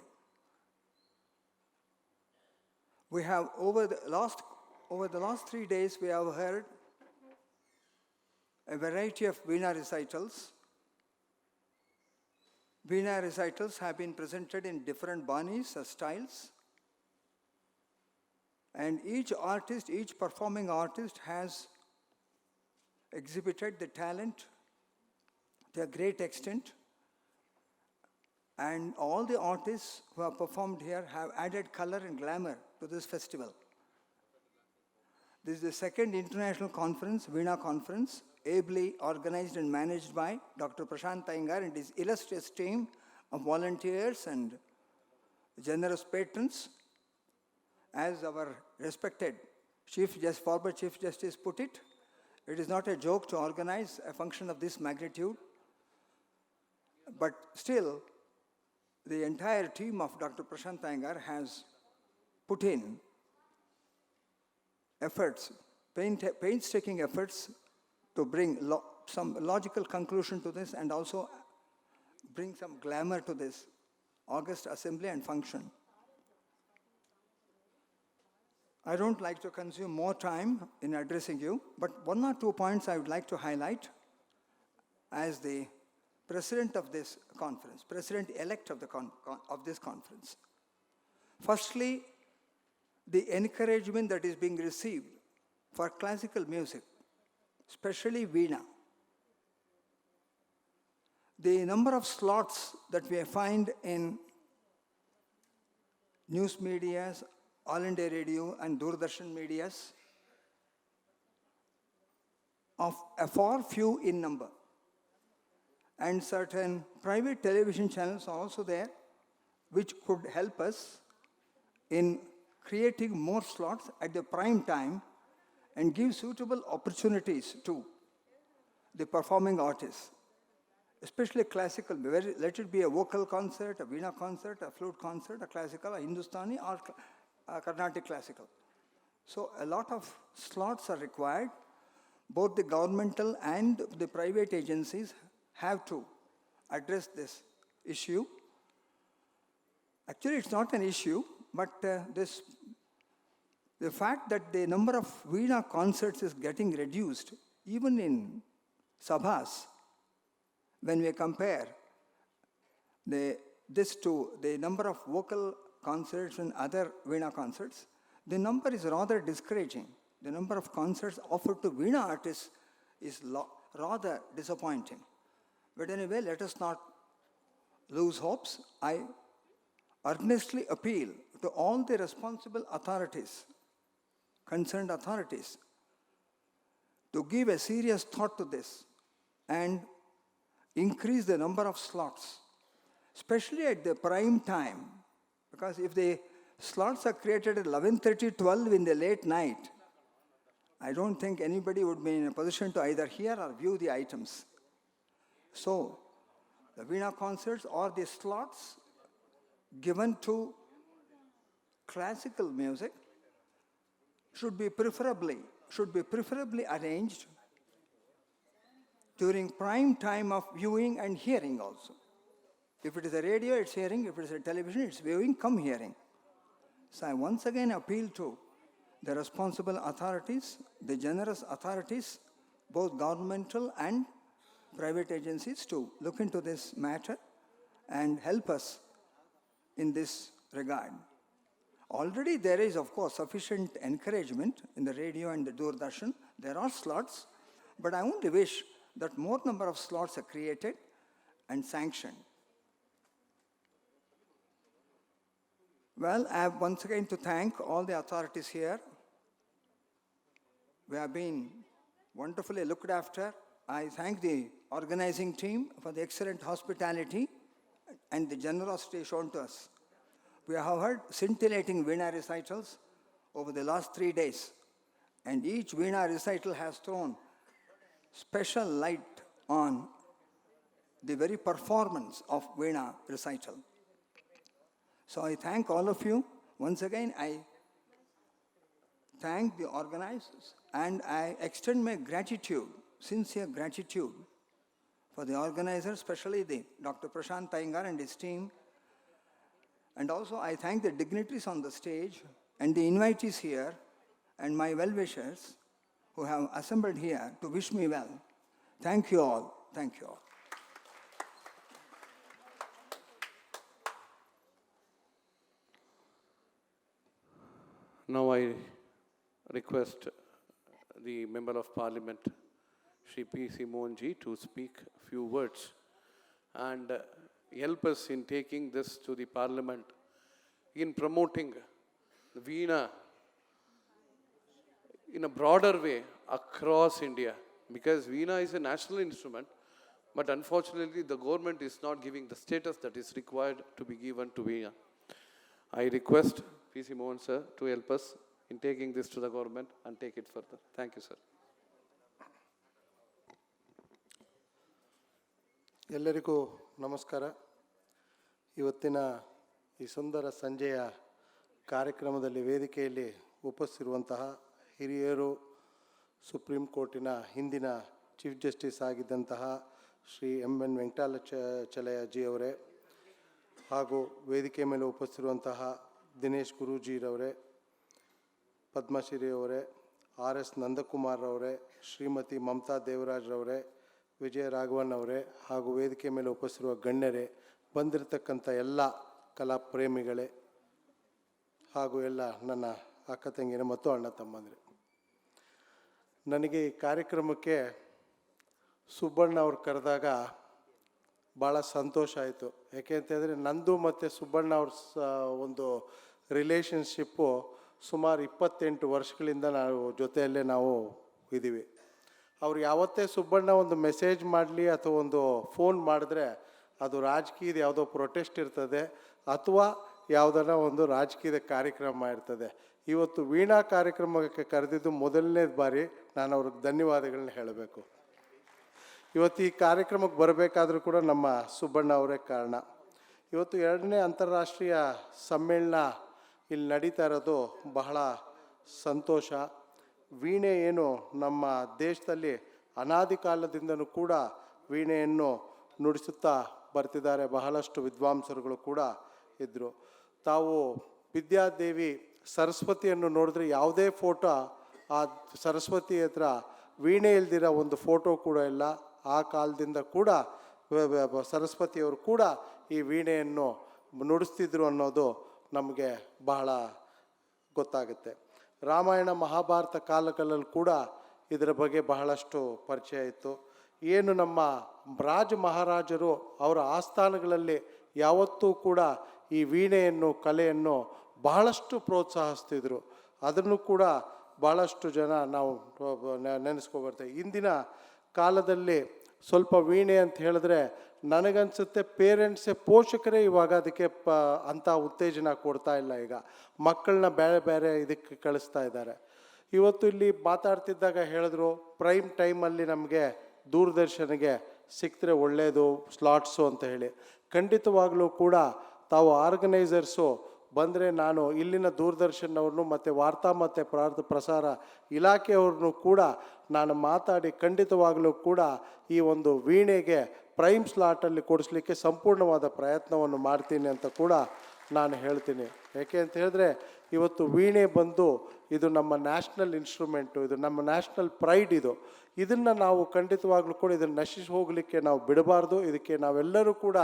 We have over the last 3 days, we have heard a variety of Veena recitals. Veena recitals have been presented in different banis or styles. And each artist, each performing artist has exhibited the talent to a great extent. And all the artists who have performed here have added color and glamour to this festival. This is the second international conference, Veena Conference, ably organized and managed by Dr. Prashanth Iyengar and his illustrious team of volunteers and generous patrons. As our respected former Chief Justice put it, it is not a joke to organize a function of this magnitude, but still, the entire team of Dr. Prashanth Iyengar has put in efforts, painstaking efforts to bring some logical conclusion to this and also bring some glamour to this august assembly and function. I don't like to consume more time in addressing you, but 1 or 2 points I would like to highlight as the president of this conference, president-elect of this conference. Firstly, the encouragement that is being received for classical music, especially Veena. The number of slots that we find in news medias, All India Radio and Doordarshan medias are far few in number. And certain private television channels are also there, which could help us in creating more slots at the prime time and give suitable opportunities to the performing artists, especially classical. Let it be a vocal concert, a Veena concert, a flute concert, a classical, a Hindustani, or a Carnatic classical. So a lot of slots are required. Both the governmental and the private agencies have to address this issue. Actually, it's not an issue, but the fact that the number of Veena concerts is getting reduced, even in sabhas, when we compare this to the number of vocal concerts and other Veena concerts, the number is rather discouraging. The number of concerts offered to Veena artists is rather disappointing. But anyway, let us not lose hopes. I earnestly appeal to all the responsible authorities, concerned authorities, to give a serious thought to this and increase the number of slots, especially at the prime time. Because if the slots are created at 11:30, 12 in the late night, I don't think anybody would be in a position to either hear or view the items. So, the Veena concerts or the slots given to classical music should be preferably arranged during prime time of viewing and hearing also. If it is a radio, it's hearing. If it is a television, it's viewing, come hearing. So I once again appeal to the responsible authorities, the generous authorities, both governmental and private agencies, to look into this matter and help us in this regard. Already there is, of course, sufficient encouragement in the radio and the Doordarshan. There are slots, but I only wish that more number of slots are created and sanctioned. Well, I have once again to thank all the authorities here. We have been wonderfully looked after. I thank the organizing team for the excellent hospitality and the generosity shown to us. We have heard scintillating Veena recitals over the last 3 days, and each Veena recital has thrown special light on the very performance of Veena recital. So I thank all of you. Once again, I thank the organizers, and I extend my gratitude, sincere gratitude, for the organizers, especially the Dr. Prashanth Iyengar and his team. And also I thank the dignitaries on the stage and the invitees here and my well-wishers who have assembled here to wish me well. Thank you all. Thank you all. Now I request the Member of Parliament, Shri P.C. Mohanji, to speak a few words and help us in taking this to the Parliament, in promoting the Veena in a broader way across India. Because Veena is a national instrument, but unfortunately the government is not giving the status that is required to be given to Veena. I request P.C. Mohan sir to help us in taking this to the government and take it further. Thank you, sir. ಎಲ್ಲರಿಗೂ ನಮಸ್ಕಾರ. ಇವತ್ತಿನ ಈ ಸುಂದರ ಸಂಜೆಯ ಕಾರ್ಯಕ್ರಮದಲ್ಲಿ ವೇದಿಕೆಯಲ್ಲಿ ಉಪಸ್ಥಿತಿರುವಂತಹ ಹಿರಿಯರು, supreme ಕೋರ್ಟಿನ ಹಿಂದಿನ ಚೀಫ್ ಜಸ್ಟಿಸ್ ಆಗಿದ್ದಂತಹ ಶ್ರೀ ಎಂ.ಎನ್. ವೆಂಕಟಾಚಲಯಜಿಯವರೇ, ಹಾಗೂ ವೇದಿಕೆ ಮೇಲೆ ಉಪಸ್ಥಿತಿರುವಂತಹ ದಿನೇಶ್ ಗುರೂಜಿರವರೇ, ಪದ್ಮಶ್ರೀ ಅವರೇ, ಆರ್.ಎಸ್. ನಂದಕುಮಾರ್ ಅವರೇ, ಶ್ರೀಮತಿ ಮಮತಾ ದೇವರಾಜ್ರವರೇ, ವಿಜಯ ರಾಘವನ್ ಅವರೇ, ಹಾಗೂ ವೇದಿಕೆ ಮೇಲೆ ಉಪಸ್ಥಿತಿರುವ ಗಣ್ಯರೇ, ಬಂದಿರತಕ್ಕಂಥ ಎಲ್ಲ ಕಲಾ ಪ್ರೇಮಿಗಳೇ, ಹಾಗೂ ಎಲ್ಲ ನನ್ನ ಅಕ್ಕ ತಂಗಿಯರೇ ಮತ್ತು ಅಣ್ಣ ತಮ್ಮಂದಿರೇ, ನನಗೆ ಈ ಕಾರ್ಯಕ್ರಮಕ್ಕೆ ಸುಬ್ಬಣ್ಣ ಅವ್ರು ಕರೆದಾಗ ಭಾಳ ಸಂತೋಷ ಆಯಿತು. ಯಾಕೆಂತಂದರೆ ನಂದು ಮತ್ತು ಸುಬ್ಬಣ್ಣ ಅವ್ರ ಒಂದು ರಿಲೇಷನ್ಶಿಪ್ಪು ಸುಮಾರು 28 ವರ್ಷಗಳಿಂದ ನಾವು ಜೊತೆಯಲ್ಲೇ ನಾವು ಇದ್ದೀವಿ. ಅವ್ರು ಯಾವತ್ತೇ ಸುಬ್ಬಣ್ಣ ಒಂದು ಮೆಸೇಜ್ ಮಾಡಲಿ ಅಥವಾ ಒಂದು ಫೋನ್ ಮಾಡಿದ್ರೆ ಅದು ರಾಜಕೀಯದ ಯಾವುದೋ ಪ್ರೊಟೆಸ್ಟ್ ಇರ್ತದೆ, ಅಥವಾ ಯಾವುದನ್ನ ಒಂದು ರಾಜಕೀಯದ ಕಾರ್ಯಕ್ರಮ ಇರ್ತದೆ. ಇವತ್ತು ವೀಣಾ ಕಾರ್ಯಕ್ರಮಕ್ಕೆ ಕರೆದಿದ್ದು ಮೊದಲನೇ ಬಾರಿ. ನಾನು ಅವ್ರಿಗೆ ಧನ್ಯವಾದಗಳನ್ನ ಹೇಳಬೇಕು. ಇವತ್ತು ಈ ಕಾರ್ಯಕ್ರಮಕ್ಕೆ ಬರಬೇಕಾದ್ರೂ ಕೂಡ ನಮ್ಮ ಸುಬ್ಬಣ್ಣ ಅವರೇ ಕಾರಣ. ಇವತ್ತು 2ನೇ ಅಂತಾರಾಷ್ಟ್ರೀಯ ಸಮ್ಮೇಳನ ಇಲ್ಲಿ ನಡೀತಾ ಇರೋದು ಬಹಳ ಸಂತೋಷ. ವೀಣೆ ಏನು ನಮ್ಮ ದೇಶದಲ್ಲಿ ಅನಾದಿ ಕಾಲದಿಂದನೂ ಕೂಡ ವೀಣೆಯನ್ನು ನುಡಿಸುತ್ತಾ ಬರ್ತಿದ್ದಾರೆ. ಬಹಳಷ್ಟು ವಿದ್ವಾಂಸರುಗಳು ಕೂಡ ಇದ್ದರು. ತಾವು ವಿದ್ಯಾದೇವಿ ಸರಸ್ವತಿಯನ್ನು ನೋಡಿದ್ರೆ ಯಾವುದೇ ಫೋಟೋ ಆ ಸರಸ್ವತಿ ಹತ್ರ ವೀಣೆ ಇಲ್ದಿರೋ ಒಂದು ಫೋಟೋ ಕೂಡ ಇಲ್ಲ. ಆ ಕಾಲದಿಂದ ಕೂಡ ಸರಸ್ವತಿಯವರು ಕೂಡ ಈ ವೀಣೆಯನ್ನು ನುಡಿಸ್ತಿದ್ರು ಅನ್ನೋದು ನಮಗೆ ಬಹಳ ಗೊತ್ತಾಗುತ್ತೆ. ರಾಮಾಯಣ ಮಹಾಭಾರತ ಕಾಲಗಳಲ್ಲಿ ಕೂಡ ಇದರ ಬಗ್ಗೆ ಬಹಳಷ್ಟು ಪರಿಚಯ ಇತ್ತು. ಏನು ನಮ್ಮ ರಾಜ ಮಹಾರಾಜರು ಅವರ ಆಸ್ಥಾನಗಳಲ್ಲಿ ಯಾವತ್ತೂ ಕೂಡ ಈ ವೀಣೆಯನ್ನು ಕಲೆಯನ್ನು ಬಹಳಷ್ಟು ಪ್ರೋತ್ಸಾಹಿಸ್ತಿದ್ರು. ಅದನ್ನು ಕೂಡ ಭಾಳಷ್ಟು ಜನ ನಾವು ನೆನೆಸ್ಕೊಬರ್ತೇವೆ. ಇಂದಿನ ಕಾಲದಲ್ಲಿ ಸ್ವಲ್ಪ ವೀಣೆ ಅಂತ ಹೇಳಿದ್ರೆ ನನಗನ್ಸುತ್ತೆ ಪೇರೆಂಟ್ಸೇ ಪೋಷಕರೇ ಇವಾಗ ಅದಕ್ಕೆ ಅಂಥ ಉತ್ತೇಜನ ಕೊಡ್ತಾ ಇಲ್ಲ. ಈಗ ಮಕ್ಕಳನ್ನ ಬೇರೆ ಬೇರೆ ಇದಕ್ಕೆ ಕಳಿಸ್ತಾ ಇದ್ದಾರೆ. ಇವತ್ತು ಇಲ್ಲಿ ಮಾತಾಡ್ತಿದ್ದಾಗ ಹೇಳಿದ್ರು ಪ್ರೈಮ್ ಟೈಮಲ್ಲಿ ನಮಗೆ ದೂರದರ್ಶನಿಗೆ ಸಿಕ್ತರೆ ಒಳ್ಳೆಯದು ಸ್ಲಾಟ್ಸು ಅಂತ ಹೇಳಿ. ಖಂಡಿತವಾಗಲೂ ಕೂಡ ತಾವು ಆರ್ಗನೈಸರ್ಸು ಬಂದರೆ ನಾನು ಇಲ್ಲಿನ ದೂರದರ್ಶನವ್ರನ್ನು ಮತ್ತು ವಾರ್ತಾ ಮತ್ತು ಪ್ರಸಾರ ಇಲಾಖೆಯವ್ರನ್ನೂ ಕೂಡ ನಾನು ಮಾತಾಡಿ ಖಂಡಿತವಾಗಲೂ ಕೂಡ ಈ ಒಂದು ವೀಣೆಗೆ ಪ್ರೈಮ್ ಸ್ಲಾಟಲ್ಲಿ ಕೊಡಿಸ್ಲಿಕ್ಕೆ ಸಂಪೂರ್ಣವಾದ ಪ್ರಯತ್ನವನ್ನು ಮಾಡ್ತೀನಿ ಅಂತ ಕೂಡ ನಾನು ಹೇಳ್ತೀನಿ. ಯಾಕೆ ಅಂತ ಹೇಳಿದ್ರೆ ಇವತ್ತು ವೀಣೆ ಬಂದು ಇದು ನಮ್ಮ ನ್ಯಾಷನಲ್ ಇನ್ಸ್ಟ್ರೂಮೆಂಟು, ಇದು ನಮ್ಮ ನ್ಯಾಷನಲ್ ಪ್ರೈಡ್. ಇದನ್ನು ನಾವು ಖಂಡಿತವಾಗ್ಲೂ ಕೂಡ ಇದನ್ನು ನಶಿಸಿ ಹೋಗಲಿಕ್ಕೆ ನಾವು ಬಿಡಬಾರ್ದು. ಇದಕ್ಕೆ ನಾವೆಲ್ಲರೂ ಕೂಡ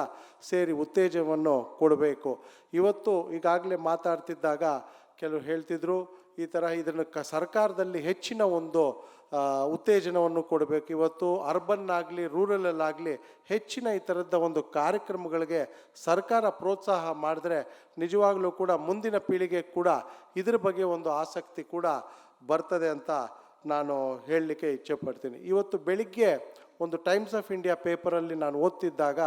ಸೇರಿ ಉತ್ತೇಜನವನ್ನು ಕೊಡಬೇಕು. ಇವತ್ತು ಈಗಾಗಲೇ ಮಾತಾಡ್ತಿದ್ದಾಗ ಕೆಲವರು ಹೇಳ್ತಿದ್ರು ಈ ಥರ ಇದನ್ನು ಸರ್ಕಾರದಲ್ಲಿ ಹೆಚ್ಚಿನ ಒಂದು ಉತ್ತೇಜನವನ್ನು ಕೊಡಬೇಕು. ಇವತ್ತು ಅರ್ಬನ್ನಾಗಲಿ ರೂರಲಲ್ಲಾಗಲಿ ಹೆಚ್ಚಿನ ಈ ಥರದ ಒಂದು ಕಾರ್ಯಕ್ರಮಗಳಿಗೆ ಸರ್ಕಾರ ಪ್ರೋತ್ಸಾಹ ಮಾಡಿದ್ರೆ ನಿಜವಾಗ್ಲೂ ಕೂಡ ಮುಂದಿನ ಪೀಳಿಗೆ ಕೂಡ ಇದ್ರ ಬಗ್ಗೆ ಒಂದು ಆಸಕ್ತಿ ಕೂಡ ಬರ್ತದೆ ಅಂತ ನಾನು ಹೇಳಲಿಕ್ಕೆ ಇಚ್ಛೆಪಡ್ತೀನಿ. ಇವತ್ತು ಬೆಳಿಗ್ಗೆ ಒಂದು ಟೈಮ್ಸ್ ಆಫ್ ಇಂಡಿಯಾ ಪೇಪರಲ್ಲಿ ನಾನು ಓದ್ತಿದ್ದಾಗ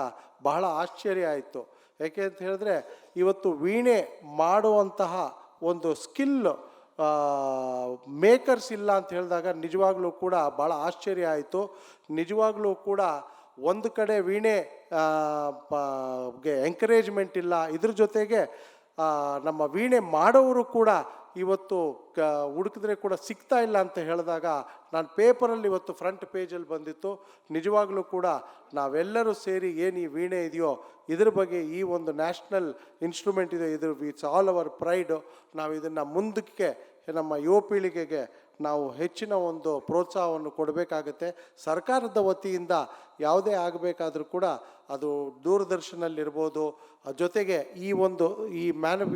ಬಹಳ ಆಶ್ಚರ್ಯ ಆಯಿತು. ಯಾಕೆ ಅಂತ ಹೇಳಿದ್ರೆ ಇವತ್ತು ವೀಣೆ ಮಾಡುವಂತಹ ಒಂದು ಸ್ಕಿಲ್ ಮೇಕರ್ಸ್ ಇಲ್ಲ ಅಂತ ಹೇಳಿದಾಗ ನಿಜವಾಗ್ಲೂ ಕೂಡ ಭಾಳ ಆಶ್ಚರ್ಯ ಆಯಿತು. ನಿಜವಾಗ್ಲೂ ಕೂಡ ಒಂದು ಕಡೆ ವೀಣೆ ಎಂಕರೇಜ್ಮೆಂಟ್ ಇಲ್ಲ, ಇದ್ರ ಜೊತೆಗೆ ನಮ್ಮ ವೀಣೆ ಮಾಡೋರು ಕೂಡ ಇವತ್ತು ಹುಡುಕಿದ್ರೆ ಕೂಡ ಸಿಗ್ತಾ ಇಲ್ಲ ಅಂತ ಹೇಳಿದಾಗ ನಾನು ಪೇಪರಲ್ಲಿ ಇವತ್ತು ಫ್ರಂಟ್ ಪೇಜಲ್ಲಿ ಬಂದಿತ್ತು. ನಿಜವಾಗ್ಲೂ ಕೂಡ ನಾವೆಲ್ಲರೂ ಸೇರಿ ಏನು ಈ ವೀಣೆ ಇದೆಯೋ ಇದ್ರ ಬಗ್ಗೆ ಈ ಒಂದು ನ್ಯಾಷನಲ್ ಇನ್ಸ್ಟ್ರೂಮೆಂಟ್ ಇದೆ, ಇಟ್ಸ್ ಆಲ್ ಅವರ್ ಪ್ರೈಡು. ನಾವು ಇದನ್ನು ಮುಂದಕ್ಕೆ ನಮ್ಮ ಯುವ ಪೀಳಿಗೆಗೆ ನಾವು ಹೆಚ್ಚಿನ ಒಂದು ಪ್ರೋತ್ಸಾಹವನ್ನು ಕೊಡಬೇಕಾಗತ್ತೆ. ಸರ್ಕಾರದ ವತಿಯಿಂದ ಯಾವುದೇ ಆಗಬೇಕಾದ್ರೂ ಕೂಡ ಅದು ದೂರದರ್ಶನಲ್ಲಿರ್ಬೋದು, ಜೊತೆಗೆ ಈ ಒಂದು